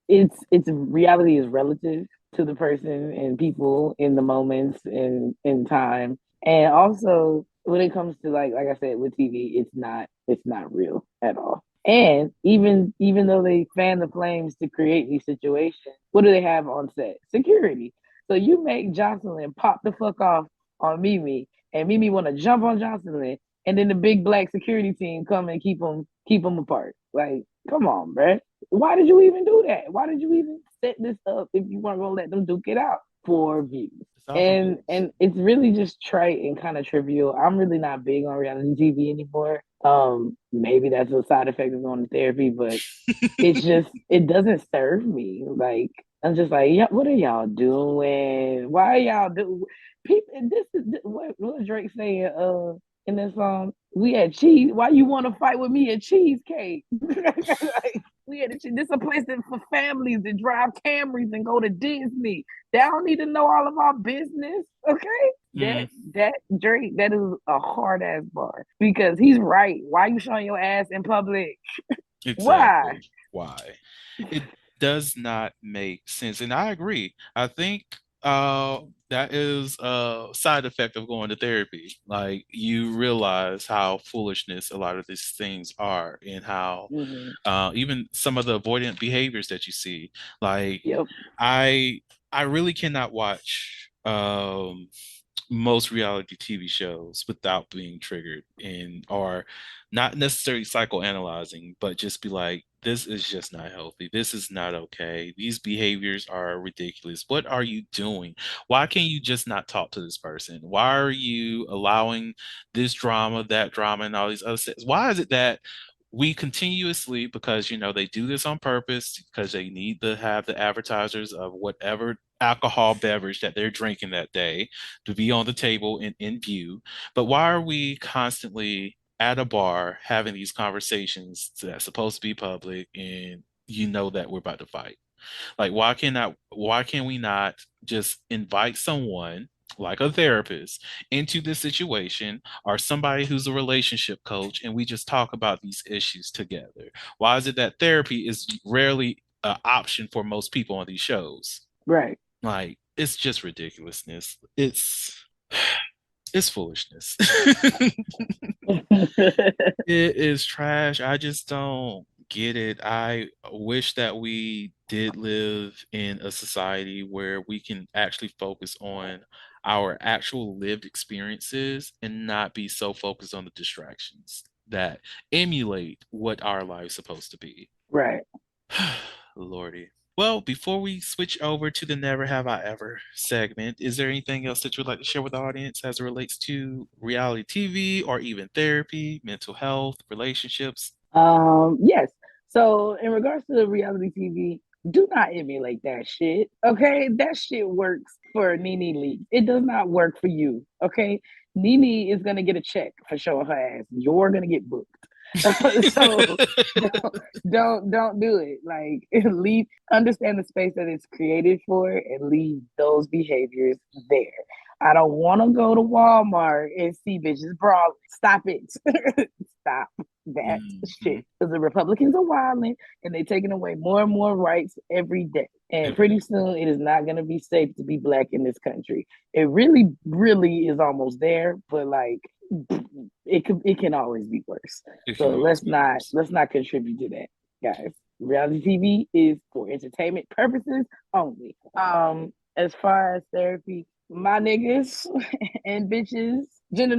it's reality is relative to the person and people in the moments and in time. And also when it comes to like I said with TV, it's not real at all. And even though they fan the flames to create these situations, what do they have on set? Security. So you make Jocelyn pop the fuck off on Mimi, and Mimi want to jump on Jocelyn, and then the big black security team come and keep them apart. Like, come on, bruh. Why did you even do that? Why did you even set this up if you weren't gonna let them duke it out for views? it's all for And views. and it's really just trite and kind of trivial. I'm really not big on reality TV anymore. Maybe that's a side effect of going to therapy, but it's just it doesn't serve me. Like I'm just like, yeah, what are y'all doing? Why are y'all doing? People, this is what Drake saying. In this song, we had cheese. Why you want to fight with me at cheesecake? Like, we had this is a place that for families that drive Camrys and go to Disney. They don't need to know all of our business. Okay, Mm, that Drake, that is a hard ass bar because he's right. Why you showing your ass in public? Why? exactly. Why? It does not make sense. And I agree. I think that is a side effect of going to therapy. Like you realize how foolishness a lot of these things are and how Mm-hmm. even some of the avoidant behaviors that you see. Like Yep. I I really cannot watch most reality TV shows without being triggered and or not necessarily psychoanalyzing, but just be like, this is just not healthy. This is not okay. These behaviors are ridiculous. What are you doing? Why can't you just not talk to this person? Why are you allowing this drama, that drama, and all these other things? Why is it that we continuously, because they do this on purpose, because they need to have the advertisers of whatever alcohol beverage that they're drinking that day to be on the table and in view. But why are we constantly at a bar having these conversations that's supposed to be public and that we're about to fight? Like, why can we not just invite someone like a therapist into this situation or somebody who's a relationship coach and we just talk about these issues together? Why is it that therapy is rarely an option for most people on these shows? Right. Like, it's just ridiculousness. It's foolishness. It is trash. I just don't get it. I wish that we did live in a society where we can actually focus on our actual lived experiences and not be so focused on the distractions that emulate what our lives supposed to be. Right. Lordy. Well, before we switch over to the Never Have I Ever segment, is there anything else that you would like to share with the audience as it relates to reality TV or even therapy, mental health, relationships? Yes. So in regards to the reality TV, do not emulate that shit. Okay, that shit works for Nene Leakes. It does not work for you. Okay, Nene is gonna get a check for showing her ass. You're gonna get booked. So don't, don't do it. Like leave, understand the space that it's created for, and leave those behaviors there. I don't want to go to Walmart and see bitches brawling. Stop it. Stop that Mhm. shit. Because the Republicans are wilding and they're taking away more and more rights every day. And Every day. pretty soon it is not going to be safe to be black in this country. It really, really is almost there, but like it can always be worse. It So can always be worse. let's not contribute to that, guys. Reality TV is for entertainment purposes only. As far as therapy, my niggas and bitches, gender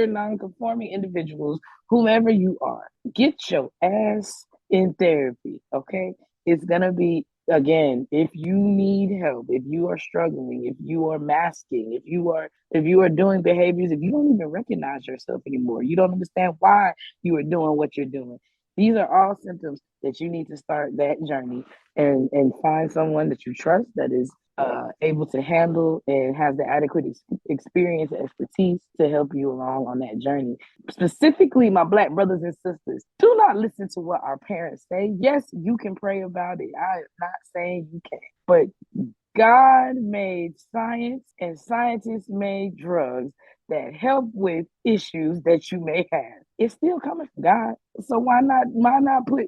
non-conforming individuals, whomever you are, get your ass in therapy. Okay, it's gonna be again if you need help, if you are struggling, if you are masking, if you are doing behaviors, if you don't even recognize yourself anymore, you don't understand why you are doing what you're doing. These are all symptoms that you need to start that journey and find someone that you trust that is able to handle and has the adequate experience and expertise to help you along on that journey. Specifically, my Black brothers and sisters, do not listen to what our parents say. Yes, you can pray about it. I am not saying you can't, but God made science and scientists made drugs that help with issues that you may have. It's still coming from God. So why not put,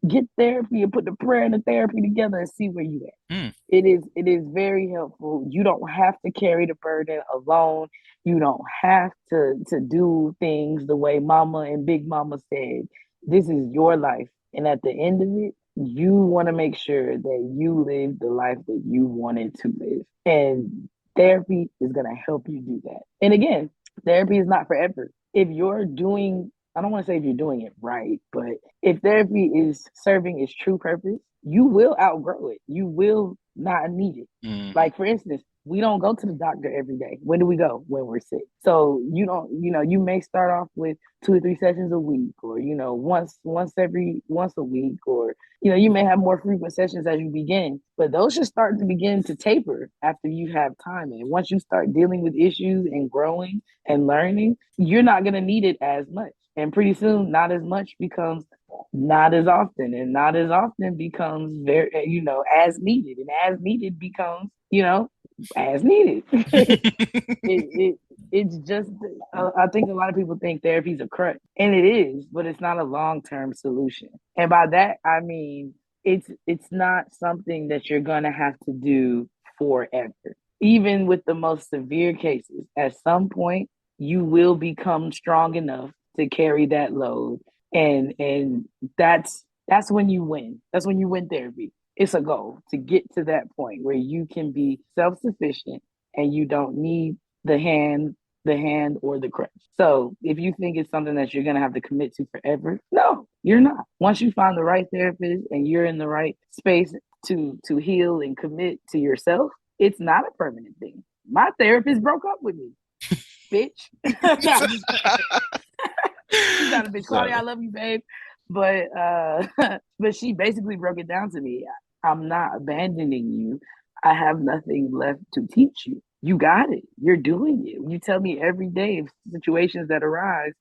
get therapy and put the prayer and the therapy together and see where you at. Mm. It is very helpful. You don't have to carry the burden alone. You don't have to do things the way mama and big mama said. This is your life. And at the end of it, you want to make sure that you live the life that you wanted to live. And therapy is going to help you do that. And again, therapy is not forever. If you're doing, I don't want to say if you're doing it right, but if therapy is serving its true purpose, you will outgrow it. You will not need it. Hmm. Like, for instance, we don't go to the doctor every day. When do we go? When we're sick. So you don't, you may start off with 2 or 3 sessions a week, or once a week, or you may have more frequent sessions as you begin, but those should start to begin to taper after you have time. And once you start dealing with issues and growing and learning, you're not going to need it as much. And pretty soon, not as much becomes not as often, and not as often becomes very, as needed, and as needed becomes, as needed. it it's just I think a lot of people think therapy is a crutch, and it is, but it's not a long-term solution. And by that I mean it's not something that you're gonna have to do forever. Even with the most severe cases, at some point you will become strong enough to carry that load, and that's when you win. That's when you win therapy. It's a goal to get to that point where you can be self-sufficient and you don't need the hand or the crutch. So if you think it's something that you're gonna have to commit to forever, no, you're not. Once you find the right therapist and you're in the right space to heal and commit to yourself, it's not a permanent thing. My therapist broke up with me, bitch. I'm just she's not a bitch. Claudia, I So, love you, babe. But but she basically broke it down to me. I'm not abandoning you. I have nothing left to teach you. You got it. You're doing it. You tell me every day of situations that arise,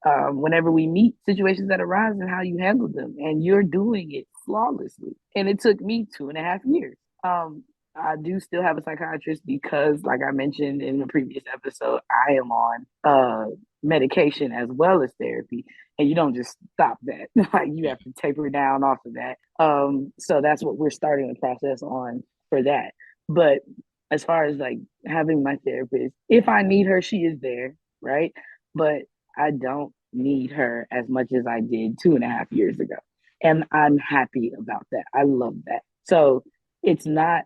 whenever we meet, situations that arise and how you handle them, and you're doing it flawlessly. And it took me 2.5 years. I do still have a psychiatrist because, like I mentioned in the previous episode, I am on medication as well as therapy, and you don't just stop that. Like, you have to taper down off of that. So that's what we're starting the process on for that. But as far as like having my therapist, if I need her, she is there, right? But I don't need her as much as I did 2.5 years ago. And I'm happy about that. I love that. So it's not,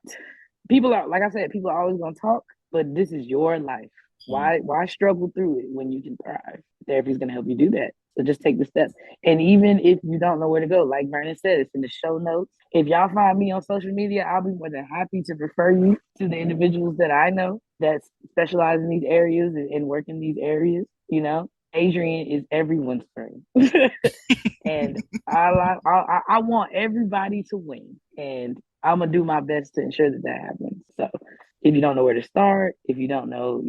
people are, like I said, people are always going to talk, but this is your life. Why struggle through it when you can thrive? Therapy is going to help you do that. So just take the steps. And even if you don't know where to go, like Vernon said, it's in the show notes. If y'all find me on social media, I'll be more than happy to refer you to the individuals that I know that specialize in these areas and work in these areas. Adrian is everyone's friend. And I want everybody to win. And I'm going to do my best to ensure that that happens. So if you don't know where to start, if you don't know,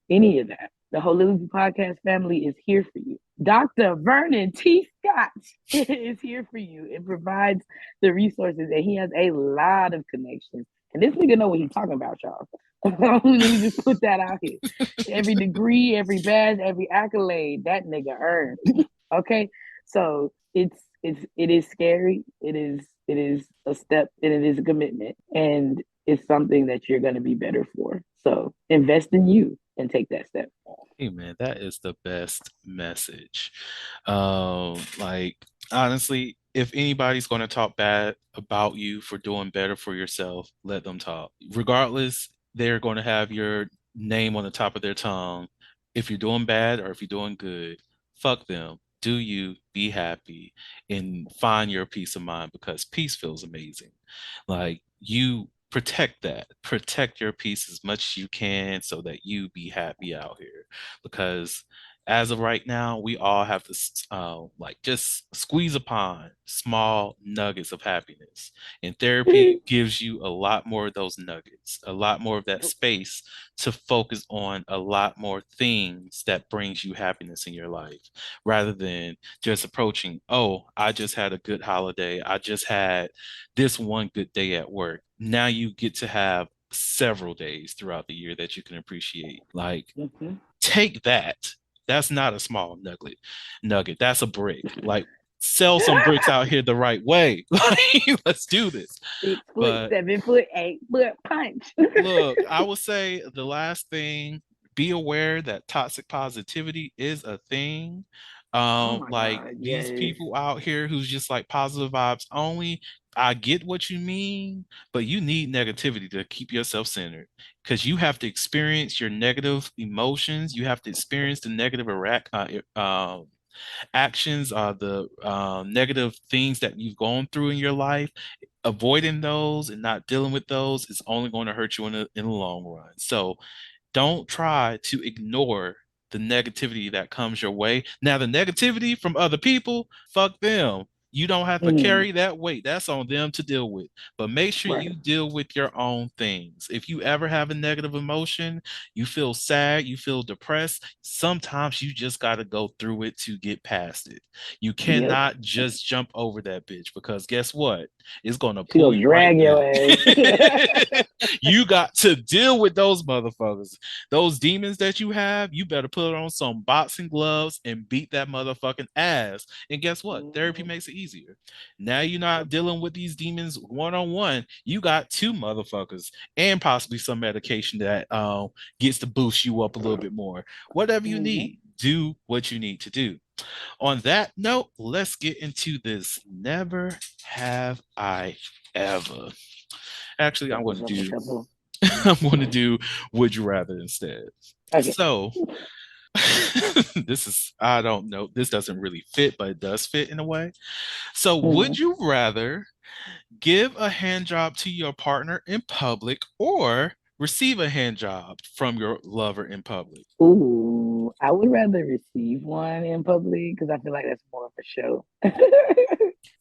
any of that, the Holistic Podcast family is here for you. Dr. Vernon T. Scott is here for you and provides the resources, and he has a lot of connections. And this nigga know what he's talking about, y'all. Let me just put that out here. Every degree, every badge, every accolade that nigga earned. Okay, so it is scary. It is a step, and it is a commitment, and it's something that you're going to be better for. So invest in you and take that step. hey man, that is the best message. Like, honestly, if anybody's going to talk bad about you for doing better for yourself, let them talk. Regardless, they're going to have your name on the top of their tongue. If you're doing bad or if you're doing good, fuck them. Do you be happy and find your peace of mind, because peace feels amazing. Like, you protect that, protect your peace as much as you can so that you be happy out here, because as of right now, we all have to like just squeeze upon small nuggets of happiness. And therapy gives you a lot more of those nuggets, a lot more of that space to focus on a lot more things that brings you happiness in your life rather than just approaching, oh, I just had a good holiday. I just had this one good day at work. Now you get to have several days throughout the year that you can appreciate. Like, Mhm. take that. That's not a small nugget. That's a brick. Like, sell some bricks out here the right way. Like, let's do this. 6 foot, But 7 foot, 8 foot punch. look, I will say the last thing, be aware that toxic positivity is a thing. Oh my Like God, these yes. people out here who's just like positive vibes only. I get what you mean, but you need negativity to keep yourself centered because you have to experience your negative emotions. You have to experience the negative actions, the negative things that you've gone through in your life. Avoiding those and not dealing with those is only going to hurt you in the long run. So don't try to ignore the negativity that comes your way. Now, the negativity from other people, fuck them. You don't have to Mm, carry that weight. That's on them to deal with. But make sure right. you deal with your own things. If you ever have a negative emotion, you feel sad, you feel depressed, sometimes you just got to go through it to get past it. You Yep. cannot just jump over that bitch because guess what? It's going to She pull gonna you right drag your back. ass. You got to deal with those motherfuckers. Those demons that you have, you better put on some boxing gloves and beat that motherfucking ass. And guess what? Therapy Mhm. makes it easier. Now you're not dealing with these demons one on one. You got two motherfuckers and possibly some medication that gets to boost you up a little bit more. Whatever you Mhm. need, do what you need to do. On that note, let's get into this. Never have I ever. Actually, I'm Shuffle, going to shuffle, do shuffle. I'm going to do would you rather instead. Okay. So, this is I don't know, this doesn't really fit, but it does fit in a way. So, would Mhm. you rather give a hand job to your partner in public or receive a hand job from your lover in public? Ooh, I would rather receive one in public because I feel like that's more of a show.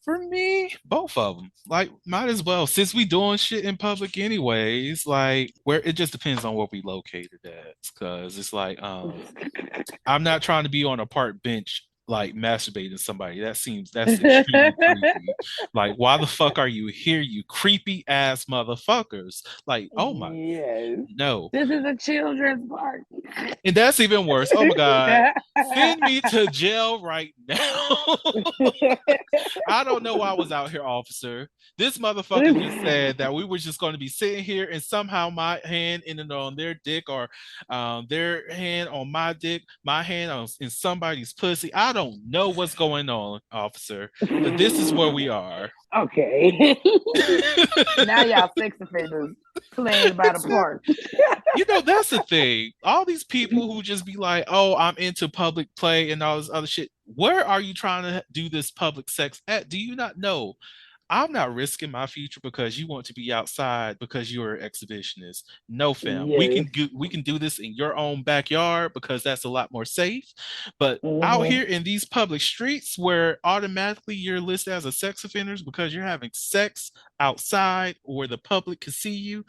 For me, both of them. Like, might as well. Since we doing shit in public anyways, like where it just depends on where we located at. Cause it's like, I'm not trying to be on a park bench like masturbating somebody. That's extremely creepy. Like, why the fuck are you here, you creepy ass motherfuckers? Like, oh my Yes. no. This is a children's park. And that's even worse. Oh my God. Send me to jail right now. I don't know why I was out here, officer. This motherfucker just said that we were just going to be sitting here and somehow my hand ended on their dick or their hand on my dick, my hand on in somebody's pussy. I don't know what's going on, officer, but this is where we are. Okay. Now y'all sex offenders playing by the Exactly. park. You know, that's the thing. All these people who just be like, oh, I'm into public play and all this other shit. Where are you trying to do this public sex at? Do you not know? I'm not risking my future because you want to be outside because you're an exhibitionist. No, fam. Yes. We can do this in your own backyard because that's a lot more safe. But out Hmm. here in these public streets where automatically you're listed as a sex offender because you're having sex outside where the public can see you,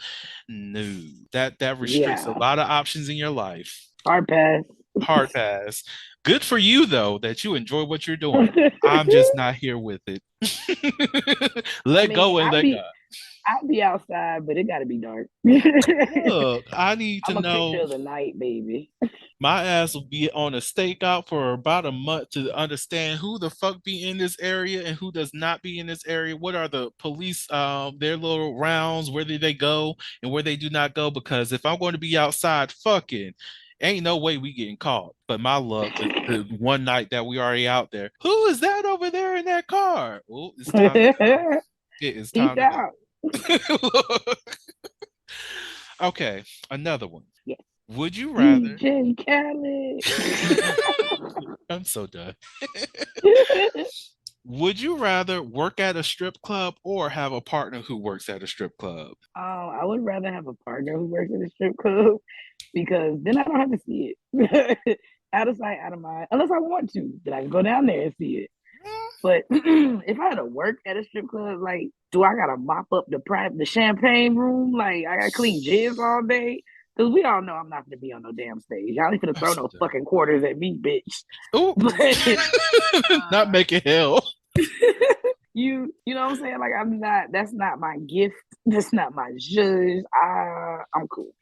no. That restricts a Yeah. lot of options in your life. Hard pass. Hard pass. Good for you though that you enjoy what you're doing. I'm just not here with it. I Let mean, go and let God. I'll be outside, but it gotta be dark. I'm Look, I need to a creature know of the night, baby. my ass will be on a stakeout for about a month to understand who the fuck be in this area and who does not be in this area. What are the police their little rounds, where do they go and where they do not go? Because if I'm going to be outside fucking, ain't no way we getting caught. But my luck, the one night that we already out there, who is that over there in that car? Oh, it's time to go. It is Peace time to out. go. Okay, another one. Yes. Would you rather? DJ Khaled. I'm so done. Would you rather work at a strip club or have a partner who works at a strip club? I would rather have a partner who works at a strip club because then I don't have to see it. out of sight, out of mind. Unless I want to, then I can go down there and see it. But if I had to work at a strip club, like, do I gotta mop up the champagne room? Like, I gotta clean jizz all day? Because we all know I'm not gonna be on no damn stage. I ain't gonna throw no Absolutely. fucking quarters at me, bitch. Oh, But not making hell. you know what I'm saying? Like, I'm not. That's not my gift. That's not my judge. I'm cool.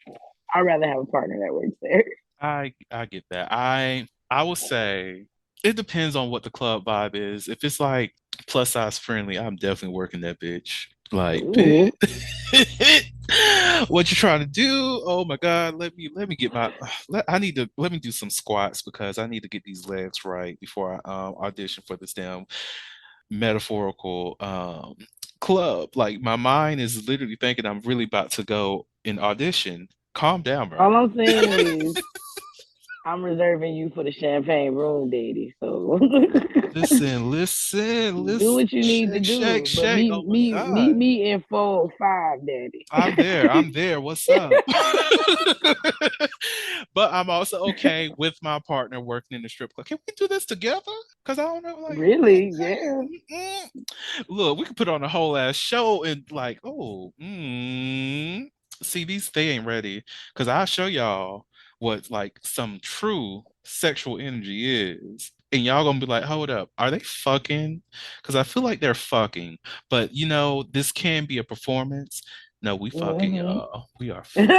I'd rather have a partner that works there. I get that. I would say it depends on what the club vibe is. If it's like plus size friendly, I'm definitely working that bitch. Like, Ooh. bitch, what you trying to do? Oh my God, let me get my let me do some squats because I need to get these legs right before I audition for this damn metaphorical club. Like my mind is literally thinking I'm really about to go and audition. Calm down, All bro. I'm saying is I'm reserving you for the champagne room, daddy. So do Listen. what you need to Shake, shake, do. But shake. Oh my meet God. me in 405, daddy. I'm there. I'm there. What's up? But I'm also okay with my partner working in the strip club. Can we do this together? Because I don't know, like, Really? Yeah. look, we could put on a whole ass show and like, see these they ain't ready. Because I'll show y'all what like some true sexual energy is. And y'all gonna be like, hold up, are they fucking? Because I feel like they're fucking. But this can be a performance. No, we fucking, Hmm. y'all. We are fucking.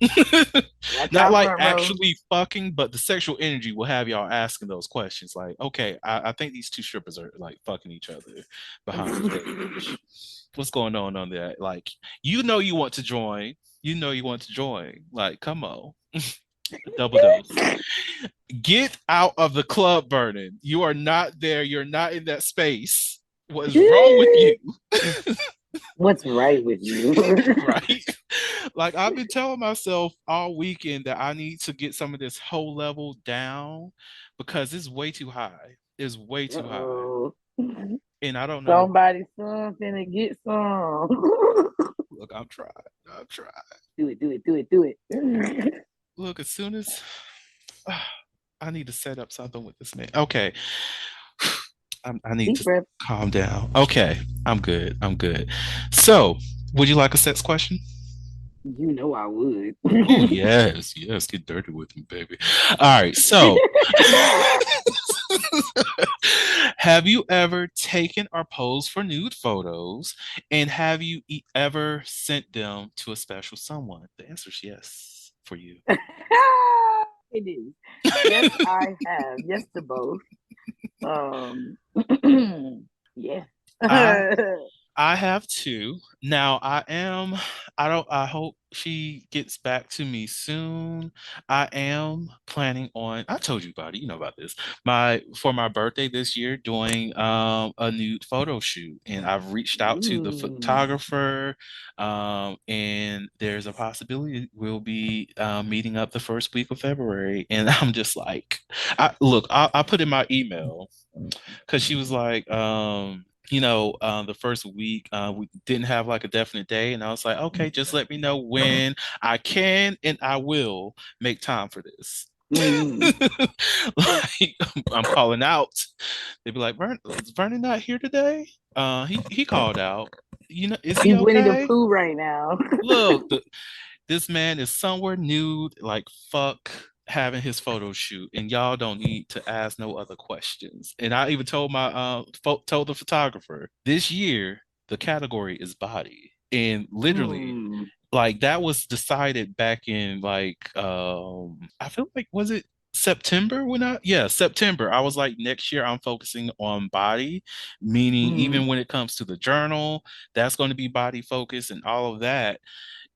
Watch Not out, like front row. actually fucking, but the sexual energy will have y'all asking those questions. Like, okay, I think these two strippers are like fucking each other behind the stage. What's going on there? Like, you want to join. You know you want to join. Like, come on. Double dose. Get out of the club burning. You are not there. You're not in that space. What is wrong with you? What's right with you? Right? Like I've been telling myself all weekend that I need to get some of this whole level down because it's way too high. It's way too high. Uh-oh. And I don't know. Somebody, some finna get some. Look, I'm trying. I'm trying. Do it, do it, do it, do it. Look, as soon as I need to set up something with this man. Okay. I need Deep to breath. calm down. Okay. I'm good. I'm good. So, would you like a sex question? You know I would. Oh, yes. Yes. Get dirty with me, baby. All right. So, have you ever taken or posed for nude photos? And have you ever sent them to a special someone? The answer is yes for you. It is. Yes, I have. Yes to both. Um, yeah. I I have two. Now I hope she gets back to me soon. I am planning on, I told you about it, you know about this. For my birthday this year, doing a nude photo shoot. And I've reached out to the Ooh. photographer, and there's a possibility we'll be meeting up the first week of February. And I'm just like, I put in my email because she was like, the first week we didn't have like a definite day, and I was like, okay, just let me know when I can and I will make time for this. Mm. Like I'm calling out. They'd be like, is Vernon not here today? He called out. Is he He's Winnie the okay? Pooh right now. Look, this man is somewhere nude, like fuck having his photo shoot, and y'all don't need to ask no other questions. And I even told my told the photographer this year the category is body, and literally Hmm. like that was decided back in like I feel like was it September when September. I was like, next year I'm focusing on body, meaning Hmm. even when it comes to the journal, that's going to be body focus and all of that.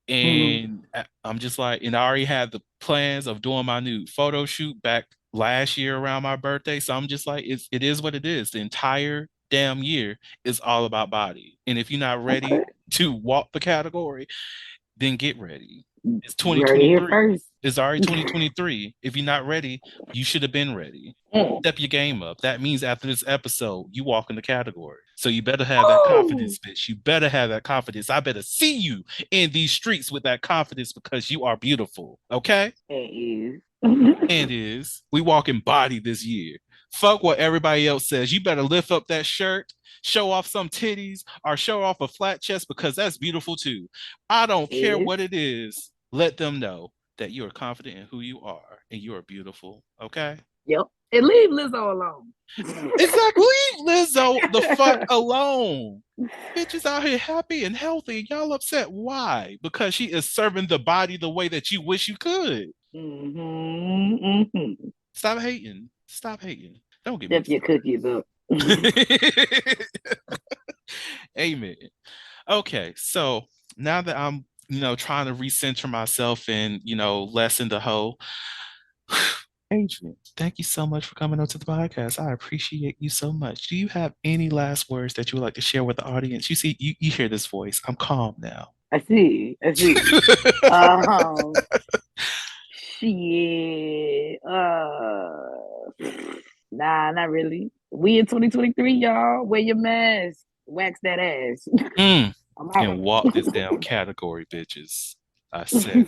Hmm. And I'm just like, and I already had the plans of doing my new photo shoot back last year around my birthday. So I'm just like, it is what it is. The entire damn year is all about body. And if you're not ready Okay. to walk the category, then get ready. It's You heard it here 2023. first. It's already 2023. If you're not ready, you should have been ready. Mm. Step your game up. That means after this episode, you walk in the category. So you better have that Oh, confidence, bitch. You better have that confidence. I better see you in these streets with that confidence because you are beautiful. Okay? it is. And is we walk in body this year. Fuck what everybody else says. You better lift up that shirt, show off some titties, or show off a flat chest because that's beautiful too. I don't care Is what it is. Let them know that you are confident in who you are and you are beautiful. Okay? yep. And leave Lizzo alone. Exactly. Leave Lizzo the fuck alone. Bitches out here happy and healthy. And y'all upset. Why? Because she is serving the body the way that you wish you could. Stop hating. Stop hating. Don't get me Step your started. cookies up. Amen. Okay, so now that I'm, trying to recenter myself and, lessen the hoe. Adrian, thank you so much for coming on to the podcast. I appreciate you so much. Do you have any last words that you would like to share with the audience? You see, you hear this voice. I'm calm now. I see. Um, shit. Nah, not really. We in 2023, y'all. Wear your mask. Wax that ass. Mm, I'm and out. walk this down category, bitches. I said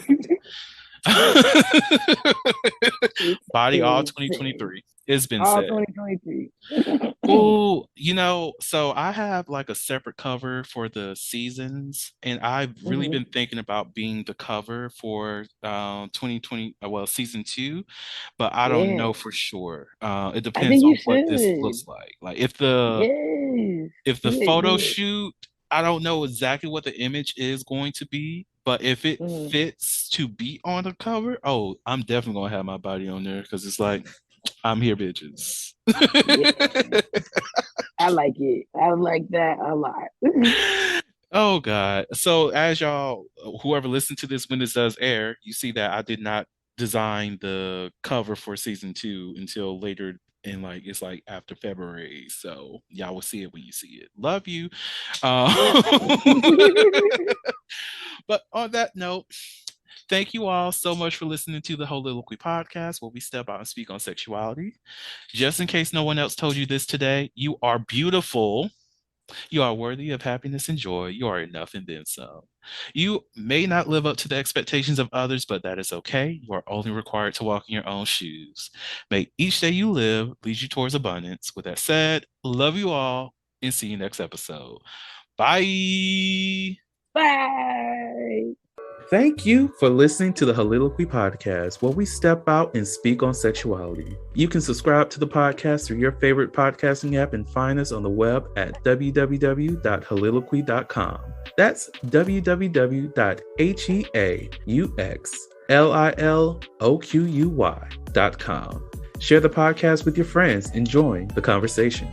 It's body all insane. 2023. It's been All said. 2023. Oh, so I have like a separate cover for the seasons, and I've really Mhm. been thinking about being the cover for 2020, well, season two, but I don't Yeah. know for sure. It I depends think you on what this should. looks like. Like if the Yes. Do photo it. shoot, I don't know exactly what the image is going to be, but if it Mhm. fits to be on the cover, oh, I'm definitely gonna have my body on there because it's like I'm here, bitches. Yeah. I like it. I like that a lot. Oh God. So as y'all, whoever listened to this when this does air, you see that I did not design the cover for season two until later in it's like after February. So y'all will see it when you see it. Love you. Uh, but on that note, thank you all so much for listening to the Holy podcast, where we step out and speak on sexuality. Just in case no one else told you this today, you are beautiful. You are worthy of happiness and joy. You are enough and then some. You may not live up to the expectations of others, but that is okay. You are only required to walk in your own shoes. May each day you live lead you towards abundance. With that said, love you all and see you next episode. Bye. Bye. Thank you for listening to the Holiloquy podcast, where we step out and speak on sexuality. You can subscribe to the podcast through your favorite podcasting app and find us on the web at www.holiloquy.com. That's www.heauxliloquy.com. Share the podcast with your friends and join the conversation.